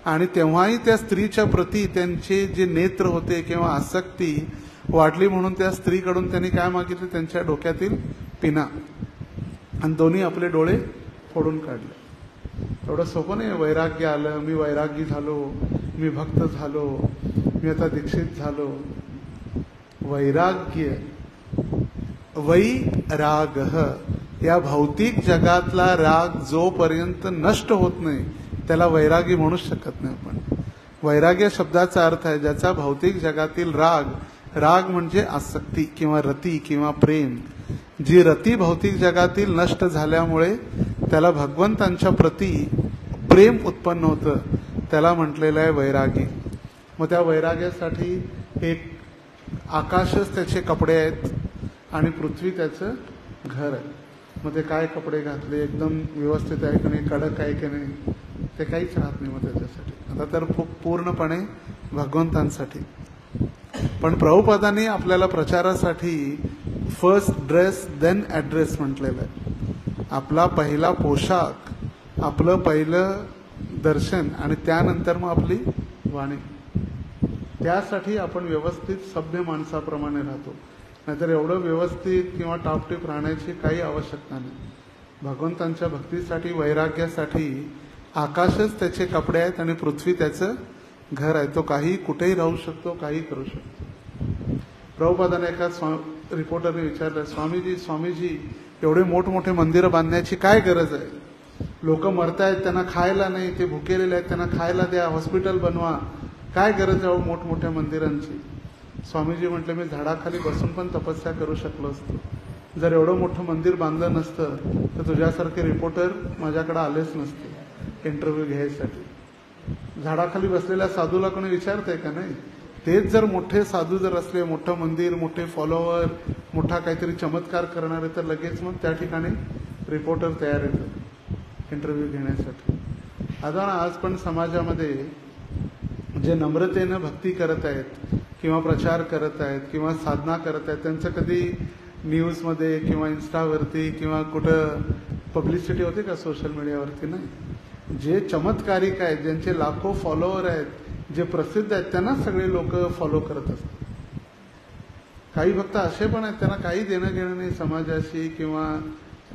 आणि तेव्हाही त्या स्त्रीच्या प्रती त्यांचे जे नेत्र होते किंवा आसक्ती वाढली म्हणून त्या स्त्रीकडून त्यांनी काय मागितले, त्यांच्या डोक्यातील पिना, आणि दोन्ही आपले डोळे फोडून काढले. एवढं सोपं नाही. वैराग्य आलं, मी वैरागी झालो, मी भक्त झालो, मी आता दीक्षित झालो. वैराग्य, वैराग, या भौतिक जगातला राग जोपर्यंत नष्ट होत नाही त्याला वैरागी म्हणूच शकत नाही आपण. वैराग्य शब्दाचा अर्थ आहे ज्याचा भौतिक जगातील राग म्हणजे आसक्ती किंवा रती किंवा प्रेम. जी रती भौतिक जगातील नष्ट झाल्यामुळे त्याला भगवंतांच्या प्रती प्रेम उत्पन्न होतं, त्याला म्हटलेलं आहे वैरागी. मग त्या वैराग्यासाठी एक आकाशच त्याचे कपडे आहेत आणि पृथ्वी त्याचं घर आहे. मग ते काय कपडे घातले, एकदम व्यवस्थित आहे की नाही, कडक आहे की नाही, ते काहीच राहत नाही. मग त्याच्यासाठी आता तर पूर्णपणे भगवंतांसाठी. पण प्रभुपादांनी आपल्याला प्रचारासाठी फर्स्ट ड्रेस देन ॲड्रेस म्हटलेलं आहे. आपला पहिला पोशाख, आपलं पहिलं दर्शन आणि त्यानंतर मग आपली वाणी. त्यासाठी आपण व्यवस्थित सभ्य माणसाप्रमाणे राहतो. नाहीतर एवढं व्यवस्थित किंवा टापटीप राहण्याची काही आवश्यकता नाही. भगवंतांच्या भक्तीसाठी वैराग्यासाठी आकाशच त्याचे कपडे आहेत आणि पृथ्वी त्याचं घर आहे. तो काही कुठेही राहू शकतो, काही करू शकतो. प्रभुपादाने एका रिपोर्टरने विचारलं, स्वामीजी एवढे मोठमोठे मंदिरं बांधण्याची काय गरज आहे? लोक मरतायत, त्यांना खायला नाही, ते भुकेलेले आहेत, त्यांना खायला द्या, हॉस्पिटल बनवा, काय गरज आहे मोठमोठ्या मंदिरांची? स्वामीजी म्हटले, मी झाडाखाली बसून पण तपस्या करू शकलो असतो. जर एवढं मोठं मंदिर बांधलं नसतं तर तुझ्यासारखे रिपोर्टर माझ्याकडे आलेच नसते इंटरव्ह्यू घ्यायसाठी. झाडाखाली बसलेल्या साधूला कोणी विचारतंय का? नाही. तेच जर मोठे साधू जर असले, मोठं मंदिर, मोठे फॉलोअर, मोठा काहीतरी चमत्कार करणारे, तर लगेच मग त्या ठिकाणी रिपोर्टर तयार येतात इंटरव्ह्यू घेण्यासाठी. आता आज पण समाजामध्ये जे नम्रतेनं भक्ती करत आहेत किंवा प्रचार करत आहेत किंवा साधना करत आहेत, त्यांचं कधी न्यूजमध्ये किंवा इन्स्टावरती किंवा कुठं पब्लिसिटी होते का सोशल मीडियावरती? नाही. जे चमत्कारिक आहेत, ज्यांचे लाखो फॉलोअर आहेत, जे प्रसिद्ध आहेत त्यांना सगळे लोक फॉलो करत असतात. काही भक्त असे पण आहेत त्यांना काही देणं घेणं नाही समाजाशी किंवा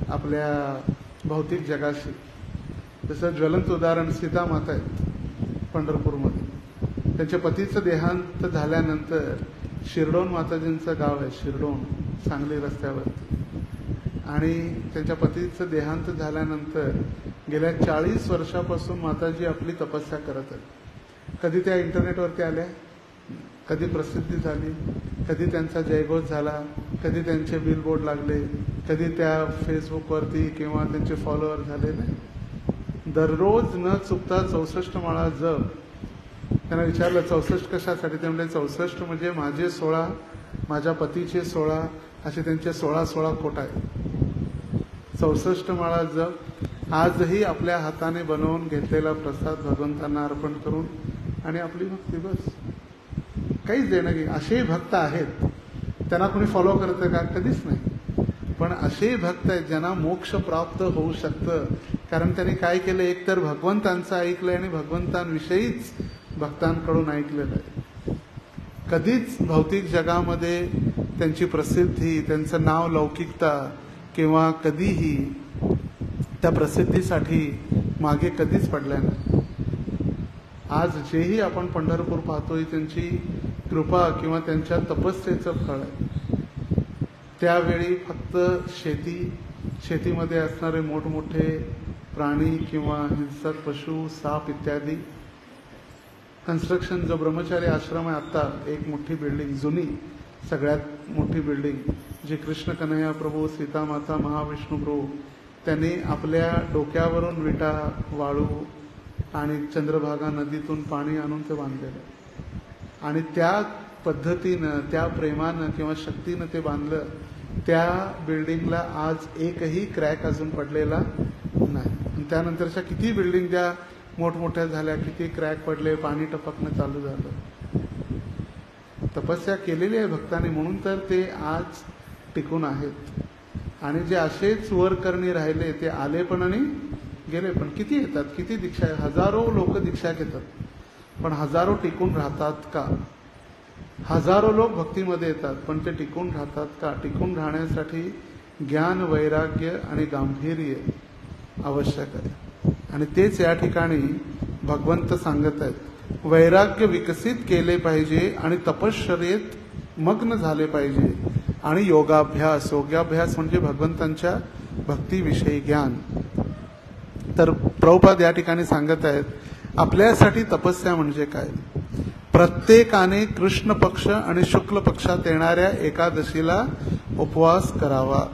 आपल्या भौतिक जगाशी. जसं ज्वलंत उदाहरण सीता माता आहेत पंढरपूरमध्ये. त्यांच्या पतीचं देहांत झाल्यानंतर शिरडोन माताजींचं गाव आहे, शिरडोन, सांगली रस्त्यावर. आणि त्यांच्या पतीचं देहांत झाल्यानंतर गेल्या 40 वर्षापासून माताजी आपली तपस्या करत आहेत. कधी त्या इंटरनेटवरती आल्या, कधी प्रसिद्धी झाली, कधी त्यांचा जयघोष झाला, कधी त्यांचे बिलबोर्ड लागले, कधी त्या फेसबुकवरती किंवा त्यांचे फॉलोअर झाले. नाही, दररोज न चुकता 64 माळा जप. त्यांना विचारलं 64 कशासाठी? ते म्हणजे 64 म्हणजे माझे 16, माझ्या पतीचे 16, असे त्यांचे 16 कोट आहे. 64 माळा जप आजही आपल्या हाताने बनवून घेतलेला प्रसाद भगवंतांना अर्पण करून आणि आपली भक्ती, बस. काहीच देणं घे. असेही भक्त आहेत, त्यांना कोणी फॉलो करतं का? कधीच नाही. पण असेही भक्त आहेत ज्यांना मोक्ष प्राप्त होऊ शकतं. कारण त्यांनी काय केलं, एकतर भगवंतांचं ऐकलंय आणि भगवंतांविषयीच भक्तांकडून ऐकलेलं आहे. कधीच भौतिक जगामध्ये त्यांची प्रसिद्धी, त्यांचं नाव, लौकिकता किंवा कधीही त्या प्रसिद्धीसाठी मागे कधीच पडल्या नाही. आज जेही आपण पंढरपूर पाहतोय त्यांची कृपा किंवा त्यांच्या तपस्येचं फळ आहे. त्यावेळी फक्त शेतीमध्ये असणारे मोठमोठे प्राणी किंवा हिंसक पशु, साप इत्यादी. कन्स्ट्रक्शन, जो ब्रह्मचारी आश्रम आहे आत्ता, एक मोठी बिल्डिंग, जुनी सगळ्यात मोठी बिल्डिंग, जी कृष्ण कन्हैया प्रभू, सीता माता, महाविष्णू प्रभू त्यांनी आपल्या डोक्यावरून विटा, वाळू आणि चंद्रभागा नदीतून पाणी आणून ते बांधलेलं. आणि त्या पद्धतीनं, त्या प्रेमानं किंवा शक्तीनं ते बांधलं. त्या बिल्डिंगला आज एकही क्रॅक अजून पडलेला नाही. त्यानंतरच्या किती बिल्डिंग ज्या मोठमोठ्या झाल्या, किती क्रॅक पडले, पाणी टपकणं चालू झालं. तपस्या केलेली आहे भक्तांनी, म्हणून तर ते आज टिकून आहेत. आणि जे असेच वर करणी राहिले ते आले पण आणि गेले पण. किती येतात, किती दीक्षा, हजारो लोक दीक्षा घेतात, पण हजारो टिकून राहतात का? हजारो लोक भक्तीमध्ये येतात पण ते टिकून राहतात का? टिकून राहण्यासाठी ज्ञान, वैराग्य आणि गांभीर्य आवश्यक आहे. आणि तेच या ठिकाणी भगवंत सांगत आहेत. वैराग्य विकसित केले पाहिजे आणि तपश्चर्येत मग्न झाले पाहिजे. आणि योगाभ्यास म्हणजे भगवंतांच्या भक्तीविषयी ज्ञान. तर प्रभुपाद या ठिकाणी सांगत आहेत, आपल्यासाठी तपस्या म्हणजे काय? प्रत्येकाने कृष्ण पक्ष आणि शुक्ल पक्षात येणाऱ्या एकादशीला उपवास करावा.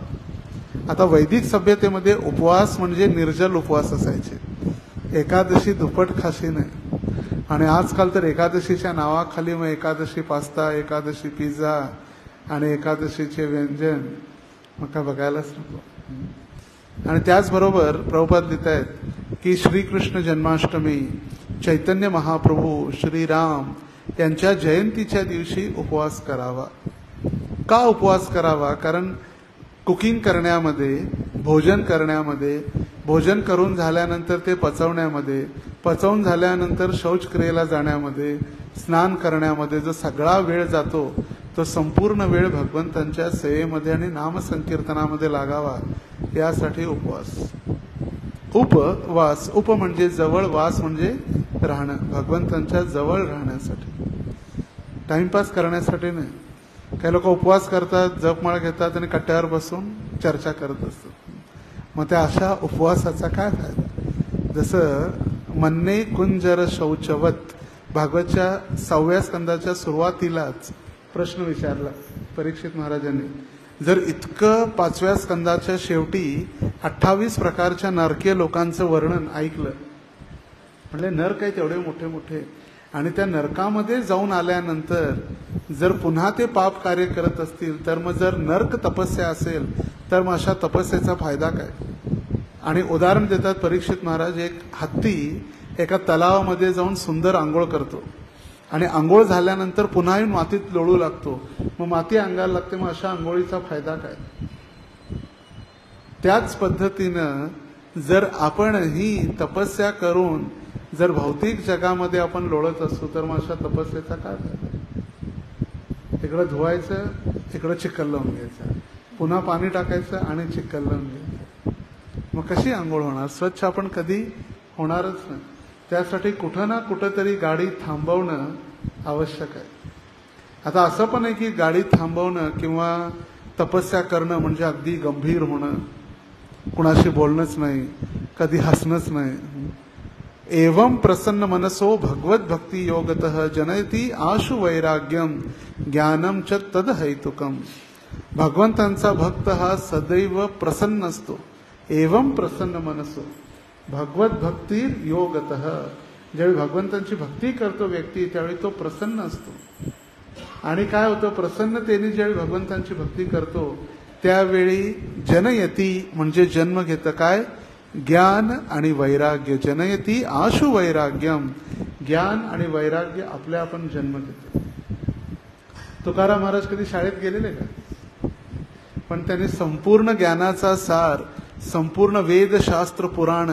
आता वैदिक सभ्यतेमध्ये उपवास म्हणजे निर्जल उपवास असायचे. एकादशी दुप्पट खाशी नाही. आणि आजकाल तर एकादशीच्या नावाखाली मग एकादशी पास्ता, एकादशी पिझ्झा आणि एकादशीचे व्यंजन, मग काय बघायलाच नको. आणि त्याचबरोबर प्रभुपाद लिहित आहेत की श्रीकृष्ण जन्माष्टमी, चैतन्य महाप्रभू, श्रीराम यांच्या जयंतीच्या दिवशी उपवास करावा. का उपवास करावा? कारण कुकिंग करण्यामध्ये, भोजन करण्यामध्ये, भोजन करून झाल्यानंतर ते पचवण्यामध्ये, पचवून झाल्यानंतर शौचक्रियेला जाण्यामध्ये, स्नान करण्यामध्ये जो सगळा वेळ जातो तो संपूर्ण वेळ भगवंतांच्या सेवेमध्ये आणि नामसंकीर्तनामध्ये लागावा, यासाठी उपवास. उपवास, उप म्हणजे जवळ, वास म्हणजे राहणं, भगवंतांच्या जवळ राहण्यासाठी, टाइमपास करण्यासाठी नाही. काही लोक उपवास करतात, जपमाळ घेतात आणि कट्ट्यावर बसून चर्चा करत असतात. मग त्या अशा उपवासाचा काय फायदा? जसं मन्ने कुंजर शौचवत, भागवतच्या 6व्या स्कंदाच्या सुरुवातीलाच प्रश्न विचारला परीक्षित महाराजांनी. जर इतकं 5व्या स्कंदाच्या शेवटी 28 प्रकारच्या नरकीय लोकांचं वर्णन ऐकलं, म्हणजे नरक आहे तेवढे मोठे मोठे, आणि त्या नरकामध्ये जाऊन आल्यानंतर जर पुन्हा ते पाप कार्य करत असतील, तर मग जर नरक तपस्या असेल तर मग अशा तपस्येचा फायदा काय? आणि उदाहरण देतात परीक्षित महाराज, एक हत्ती एका तलावामध्ये जाऊन सुंदर आंघोळ करतो आणि आंघोळ झाल्यानंतर पुन्हा येऊन मातीत लोळू लागतो, मग माती अंगाला लागते, मग अशा आंघोळीचा फायदा काय? त्याच पद्धतीनं जर आपण ही तपस्या करून जर भौतिक जगामध्ये आपण लोळत असू तर मग अशा तपस्येचा काय फायदा? इकडं धुवायचं, इकडं चिखल लावून घ्यायचं, पुन्हा पाणी टाकायचं आणि चिखल लावून घ्यायचं. मग कशी आंघोळ होणार? स्वच्छ आपण कधी होणारच नाही. त्यासाठी कुठं ना कुठंतरी गाडी थांबवणं आवश्यक आहे. आता असं पण आहे की गाडी थांबवणं किंवा तपस्या करणं म्हणजे अगदी गंभीर होणं, कुणाशी बोलणंच नाही, कधी हसणंच नाही. एवं प्रसन्न मनसो भगवत भक्ती योगतः जनयती आशु वैराग्यम ज्ञानम च तद हेतुकम. भगवंतांचा भक्त हा सदैव प्रसन्न असतो. एवं प्रसन्न मनसो भगवत भक्ती योगतः. ज्यावेळी भगवंतांची भक्ती करतो व्यक्ती त्यावेळी तो प्रसन्न असतो. आणि काय होतं, प्रसन्नतेने ज्यावेळी भगवंतांची भक्ती करतो त्यावेळी जनयती म्हणजे जन्म घेतं काय? ज्ञान आणि वैराग्य. जनयती आशु वैराग्यम. ज्ञान आणि वैराग्य आपल्या आपण जन्म घेतो. तुकाराम महाराज कधी शाळेत गेलेले का? पण त्यांनी संपूर्ण ज्ञानाचा सार, संपूर्ण वेद शास्त्र पुराण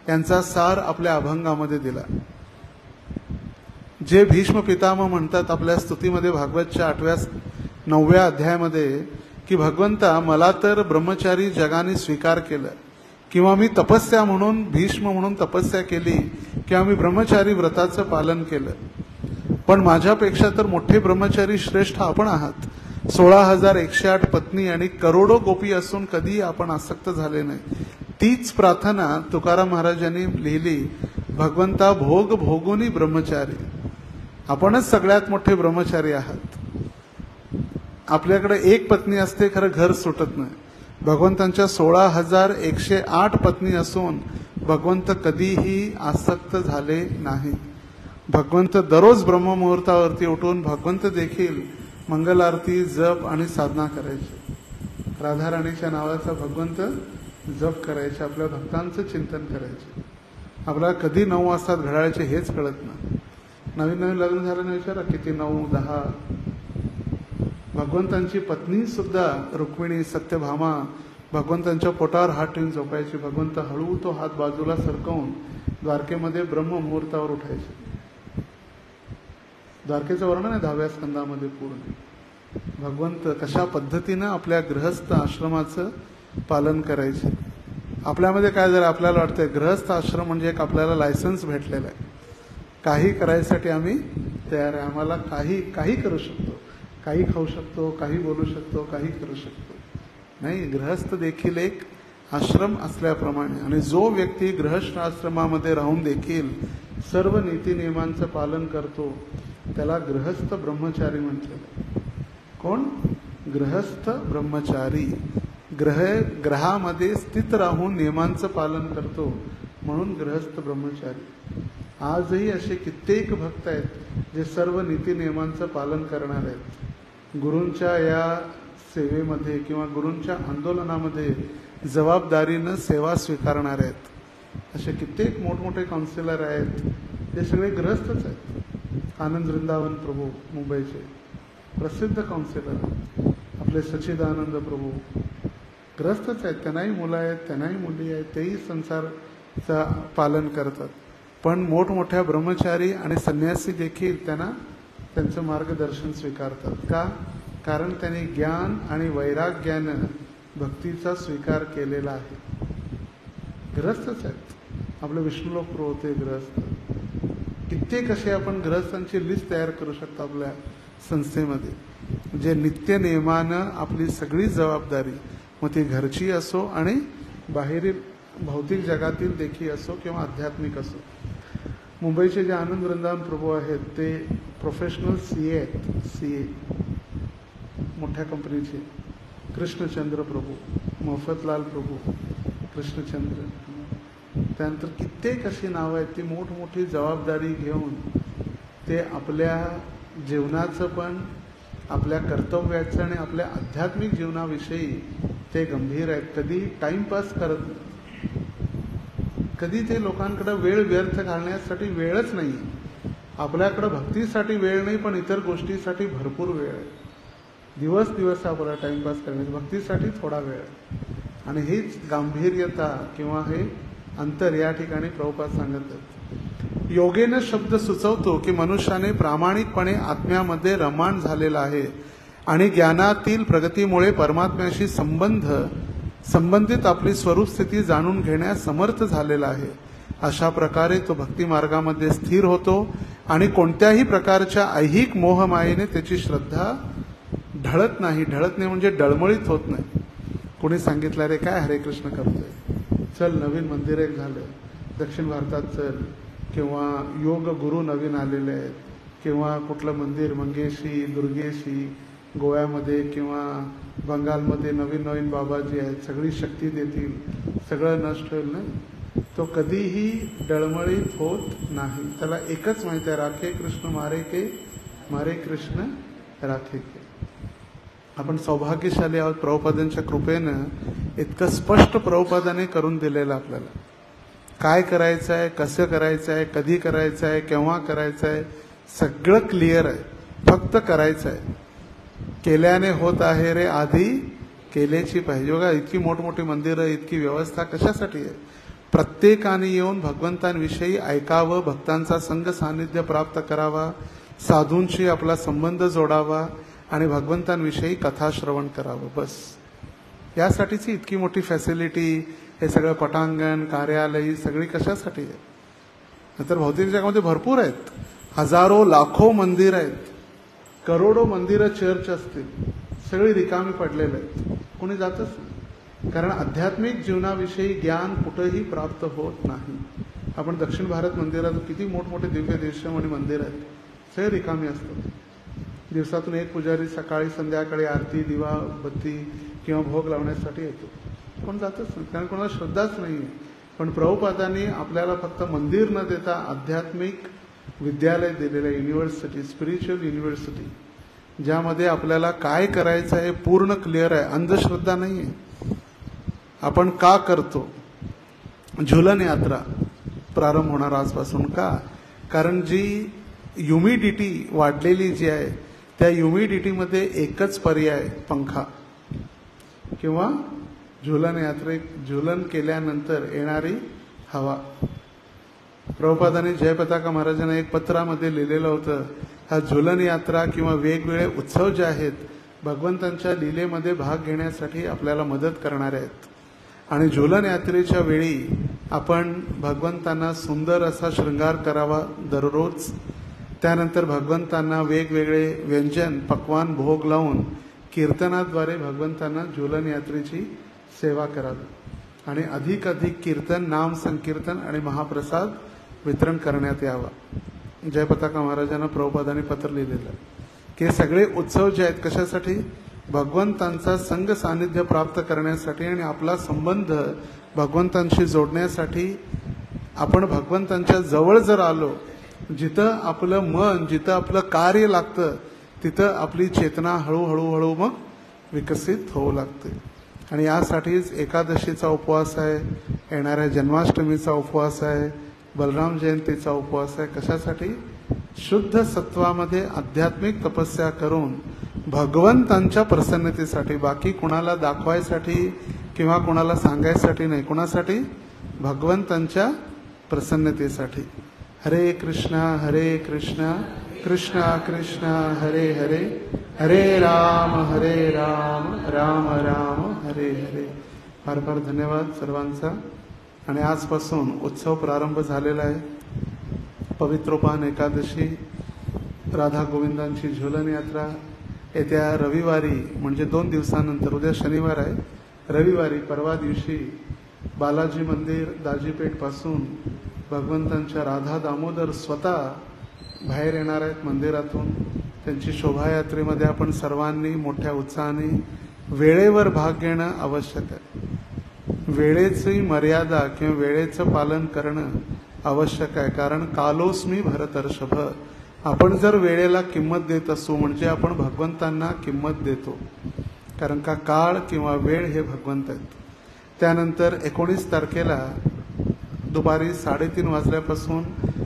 यांचा सार आपल्या अभंगामध्ये दिला. जे भीष्म पितामह म्हणतात आपल्या स्तुतीमध्ये भागवतच्या 9व्या अध्यायामध्ये की भगवंता मला तर ब्रह्मचारी जगाने स्वीकार केलं, किंवा मी तपस्या म्हणून भीष्म म्हणून तपस्या केली, किंवा मी ब्रह्मचारी व्रताचं पालन केलं, पण माझ्यापेक्षा तर मोठे ब्रह्मचारी श्रेष्ठ आपण आहात. 16,108 पत्नी आणि करोडो गोपी असून कधी आपण आसक्त झाले नाही. तीच प्रार्थना तुकाराम महाराजांनी लिहिली, भगवंता भोग भोगुनी ब्रह्मचारी. आपणच सगळ्यात मोठे ब्रह्मचारी आहात. आपल्याकडे एक पत्नी असते, खरं घर सुटत नाही. भगवंतांच्या 16,108 पत्नी असून भगवंत कधीही आसक्त झाले नाही. भगवंत दररोज ब्रह्ममुहूर्तावरती उठून भगवंत देखील मंगल आरती, जप आणि साधना करायचे. राधाराणीच्या नावाचा भगवंत जप करायचे, आपल्या भक्तांचं चिंतन करायचे. आपल्याला कधी 9 वाजता घड्याळाचे हेच कळत नाही. नवीन नवीन लग्न झाल्याने विचारा किती 9, 10. भगवंतांची पत्नी सुद्धा रुक्मिणी, सत्यभामा भगवंतांच्या पोटावर हात ठेवून झोपायची. भगवंत हळू तो हात बाजूला सरकवून द्वारकेमध्ये ब्रह्ममुहूर्तावर उठायचे. द्वारकेचं वर्णन आहे 10व्या स्कंदामध्ये पूर्ण. भगवंत कशा पद्धतीनं आपल्या गृहस्थ आश्रमाचं पालन करायचे. आपल्यामध्ये काय जर आपल्याला वाटतंय गृहस्थ आश्रम म्हणजे एक आपल्याला लायसन्स भेटलेलं आहे, काही करायसाठी आम्ही तयार आहे, आम्हाला काही करू शकतो, काही खाऊ शकतो, काही बोलू शकतो, काही करू शकतो. नाही, गृहस्थ देखील एक आश्रम असल्याप्रमाणे. आणि जो व्यक्ती गृहस्थ आश्रमामध्ये राहून देखील सर्व नीती नियमांचं पालन करतो त्याला गृहस्थ ब्रह्मचारी म्हटलेलं. कोण? गृहस्थ ब्रह्मचारी. ग्रहामध्ये स्थित राहून नियमांचं पालन करतो म्हणून गृहस्थ ब्रह्मचारी. आजही असे कित्येक भक्त आहेत जे सर्व नीती नियमांचं पालन करणार आहेत. गुरूंच्या या सेवेमध्ये किंवा गुरूंच्या आंदोलनामध्ये जबाबदारीनं सेवा स्वीकारणार आहेत. असे कित्येक मोठमोठे काउन्सिलर आहेत ते सगळे गृहस्थच आहेत. आनंद वृंदावन प्रभू मुंबईचे प्रसिद्ध काउन्सिलर, आपले सच्चिदानंद प्रभू ग्रस्तच आहेत. त्यांनाही मुलं आहेत, त्यांनाही मुली आहेत, तेही संसारचा पालन करतात. पण मोठमोठ्या ब्रह्मचारी आणि संन्यासी देखील त्यांचं मार्गदर्शन स्वीकारतात. का? कारण त्यांनी ज्ञान आणि वैराग्यानं भक्तीचा स्वीकार केलेला आहे. ग्रस्तच आहेत. आपले विष्णुलोक प्रभू होते ग्रस्त. कित्येक असे आपण ग्रस्तांची लिस्ट तयार करू शकतो आपल्या संस्थेमध्ये, जे नित्य नियमानं आपली सगळी जबाबदारी, मग ती घरची असो आणि बाहेरील भौतिक जगातील देखील असो किंवा आध्यात्मिक असो. मुंबईचे जे आनंद वृंदावन प्रभू आहेत ते प्रोफेशनल CA आहेत. CA मोठ्या कंपनीचे. कृष्णचंद्र प्रभू, मोफतलाल प्रभू, कृष्णचंद्र, त्यानंतर कित्येक अशी नावं आहेत. ती मोठमोठी जबाबदारी घेऊन ते आपल्या जीवनाचं पण, आपल्या कर्तव्याचं आणि आपल्या आध्यात्मिक जीवनाविषयी ते गंभीर आहेत. कधी टाइमपास करत नाही. कधी ते लोकांकडे वेळ व्यर्थ घालण्यासाठी वेळच नाही. आपल्याकडे भक्तीसाठी वेळ नाही, पण इतर गोष्टीसाठी भरपूर वेळ आहे. दिवस आपल्याला टाइमपास करण्याची, भक्तीसाठी थोडा वेळ. आणि हीच गांभीर्यता किंवा हे अंतर या ठिकाणी प्रभुपाद सांगत आहेत. योगेन शब्द सुचवतो की मनुष्याने प्रामाणिकपणे आत्म्यामध्ये रममाण झालेला आहे आणि ज्ञानातील प्रगतीमुळे परमात्म्याशी संबंधित आपली स्वरूप स्थिती जाणून घेण्यास समर्थ झालेला आहे. अशा प्रकारे तो भक्ती मार्गामध्ये स्थिर होतो आणि कोणत्याही प्रकारच्या ऐहिक मोहमायेने त्याची श्रद्धा ढळत नाही म्हणजे डळमळीत होत नाही. कोणी सांगितलं रे काय हरे कृष्ण करतोय, चल नवीन मंदिर एक झालं दक्षिण भारतात चल, किंवा योग गुरु नवीन आलेले आहेत, किंवा कुठलं मंदिर मंगेशी दुर्गेशी गोव्यामध्ये किंवा बंगालमध्ये नवीन बाबाजी आहेत, सगळी शक्ती देतील, सगळं नष्ट होईल नाही. तो कधीही डळमळीत होत नाही. त्याला एकच माहिती आहे, राखे कृष्ण मारे कृष्ण राखे के. आपण सौभाग्यशाली आहोत, प्रभुपादांच्या कृपेनं इतकं स्पष्ट प्रभुपादाने करून दिलेलं आपल्याला. काय करायचं आहे, कसं करायचं आहे, कधी करायचं आहे, केव्हा करायचं आहे, सगळं क्लिअर आहे. फक्त करायचं आहे. केल्याने होत आहे रे, आधी केल्याची पाहिजे. बघा इतकी मोठमोठी मंदिरं, इतकी व्यवस्था कशासाठी आहे? प्रत्येकाने येऊन भगवंतांविषयी ऐकावं, भक्तांचा संग सानिध्य प्राप्त करावा, साधूंशी आपला संबंध जोडावा आणि भगवंतांविषयी कथाश्रवण करावं, बस. यासाठीची इतकी मोठी फॅसिलिटी, हे सगळं पटांगण, कार्यालय, सगळी कशासाठी आहे? नंतर भौतिक जगामध्ये भरपूर आहेत, हजारो लाखो मंदिर आहेत, करोडो मंदिरं चर्च असतील, सगळी रिकामी पडलेले आहेत, कोणी जातच नाही. कारण आध्यात्मिक जीवनाविषयी ज्ञान कुठेही प्राप्त होत नाही. आपण दक्षिण भारत मंदिरात किती मोठमोठे दिव्य देशमणी मंदिर आहेत, सगळे रिकामी असतात. दिवसातून एक पुजारी सकाळी संध्याकाळी आरती, दिवा बत्ती किंवा भोग लावण्यासाठी येतो, कोण जातच नाही, कारण कोणाला श्रद्धाच नाही. पण प्रभुपादांनी आपल्याला फक्त मंदिर न देता आध्यात्मिक विद्यालय दिलेलं आहे, युनिव्हर्सिटी, स्पिरिच्युअल युनिव्हर्सिटी, ज्यामध्ये आपल्याला काय करायचं आहे पूर्ण क्लिअर आहे, अंधश्रद्धा नाही आहे. आपण का करतो? झुलन यात्रा प्रारंभ होणार आजपासून. का? कारण जी ह्युमिडिटी वाढलेली जी आहे, त्या ह्युमिडिटीमध्ये एकच पर्याय, पंखा किंवा झुलन यात्रेत झुलन केल्यानंतर येणारी हवा. प्रभुपादांनी जयपताका महाराजांना एक पत्रामध्ये लिहिलेलं होतं, हा झुलन यात्रा किंवा वेगवेगळे उत्सव जे आहेत भगवंतांच्या लीलेमध्ये भाग घेण्यासाठी आपल्याला मदत करणारे आहेत. आणि झुलन यात्रेच्या वेळी आपण भगवंतांना सुंदर असा शृंगार करावा दररोज. त्यानंतर भगवंतांना वेगवेगळे व्यंजन पक्वान भोग लावून कीर्तनाद्वारे भगवंतांना झुलन यात्रेची सेवा करावी आणि अधिक कीर्तन, नाम संकीर्तन आणि महाप्रसाद वितरण करण्यात यावा. जयपताका महाराजांना प्रभुपादांनी पत्र लिहिलेलं की सगळे उत्सव जे आहेत कशासाठी? भगवंतांचा संग सानिध्य प्राप्त करण्यासाठी आणि आपला संबंध भगवंतांशी जोडण्यासाठी. आपण भगवंतांच्या जवळ जर आलो, जिथं आपलं मन, जिथं आपलं कार्य लागतं, तिथं आपली चेतना हळूहळू मग विकसित होऊ लागते. आणि यासाठीच एकादशीचा उपवास आहे, येणाऱ्या जन्माष्टमीचा उपवास आहे, बलराम जयंतीचा उपवास आहे. कशासाठी? शुद्ध सत्वामध्ये आध्यात्मिक तपस्या करून भगवंतांच्या प्रसन्नतेसाठी, बाकी कुणाला दाखवायसाठी किंवा कुणाला सांगायसाठी नाही. कुणासाठी? भगवंतांच्या प्रसन्नतेसाठी. हरे कृष्णा कृष्णा कृष्णा हरे हरे, हरे राम राम राम हरे हरे. फार फार धन्यवाद सर्वांचा. आणि आजपासून उत्सव प्रारंभ झालेला आहे. पवित्रोपान एकादशी, राधा गोविंदांची झुलन यात्रा येत्या रविवारी, म्हणजे 2 दिवसानंतर, उद्या शनिवार आहे, रविवारी परवा दिवशी बालाजी मंदिर दाजीपेठ पासून भगवंतांच्या राधा दामोदर स्वतः बाहेर येणार आहेत मंदिरातून. त्यांची शोभायात्रेमध्ये आपण सर्वांनी मोठ्या उत्साहाने वेळेवर भाग घेणं आवश्यक आहे. वेळेची मर्यादा किंवा वेळेचं पालन करणं आवश्यक आहे. कारण कालोस्मी भरतर्षभ, आपण जर वेळेला किंमत देत असू म्हणजे आपण भगवंतांना किंमत देतो. कारण का काळ किंवा वेळ हे भगवंत आहेत. त्यानंतर 19 तारखेला दुपारी 3:30 वाजल्यापासून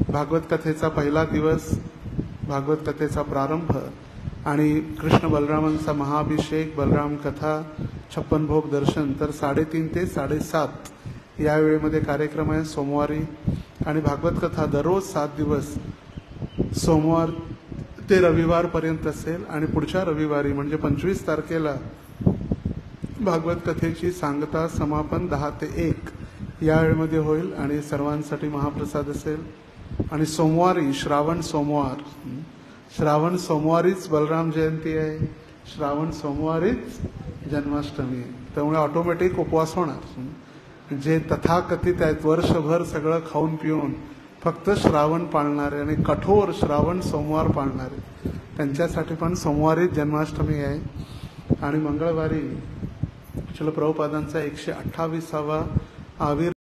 भागवत कथेचा पहिला दिवस, भागवत कथेचा प्रारंभ आणि कृष्ण बलरामांचा महाअभिषेक, बलराम कथा, 56 भोग दर्शन. तर 3:30 ते 7:30 या वेळेमध्ये कार्यक्रम आहे सोमवारी. आणि भागवत कथा दररोज 7 दिवस सोमवार ते रविवारपर्यंत असेल आणि पुढच्या रविवारी म्हणजे 25 तारखेला भागवत कथेची सांगता समापन 10 ते 1 या वेळेमध्ये होईल आणि सर्वांसाठी महाप्रसाद असेल. आणि सोमवारी श्रावण सोमवारीच बलराम जयंती आहे, श्रावण सोमवारीच जन्माष्टमी आहे. त्यामुळे ऑटोमॅटिक उपवास होणार. जे तथाकथित आहेत वर्षभर सगळं खाऊन पिऊन फक्त श्रावण पाळणारे आणि कठोर श्रावण सोमवार पाळणारे त्यांच्यासाठी पण सोमवारीच जन्माष्टमी आहे. आणि मंगळवारी श्रील प्रभुपादांचा 128वा आविर्भाव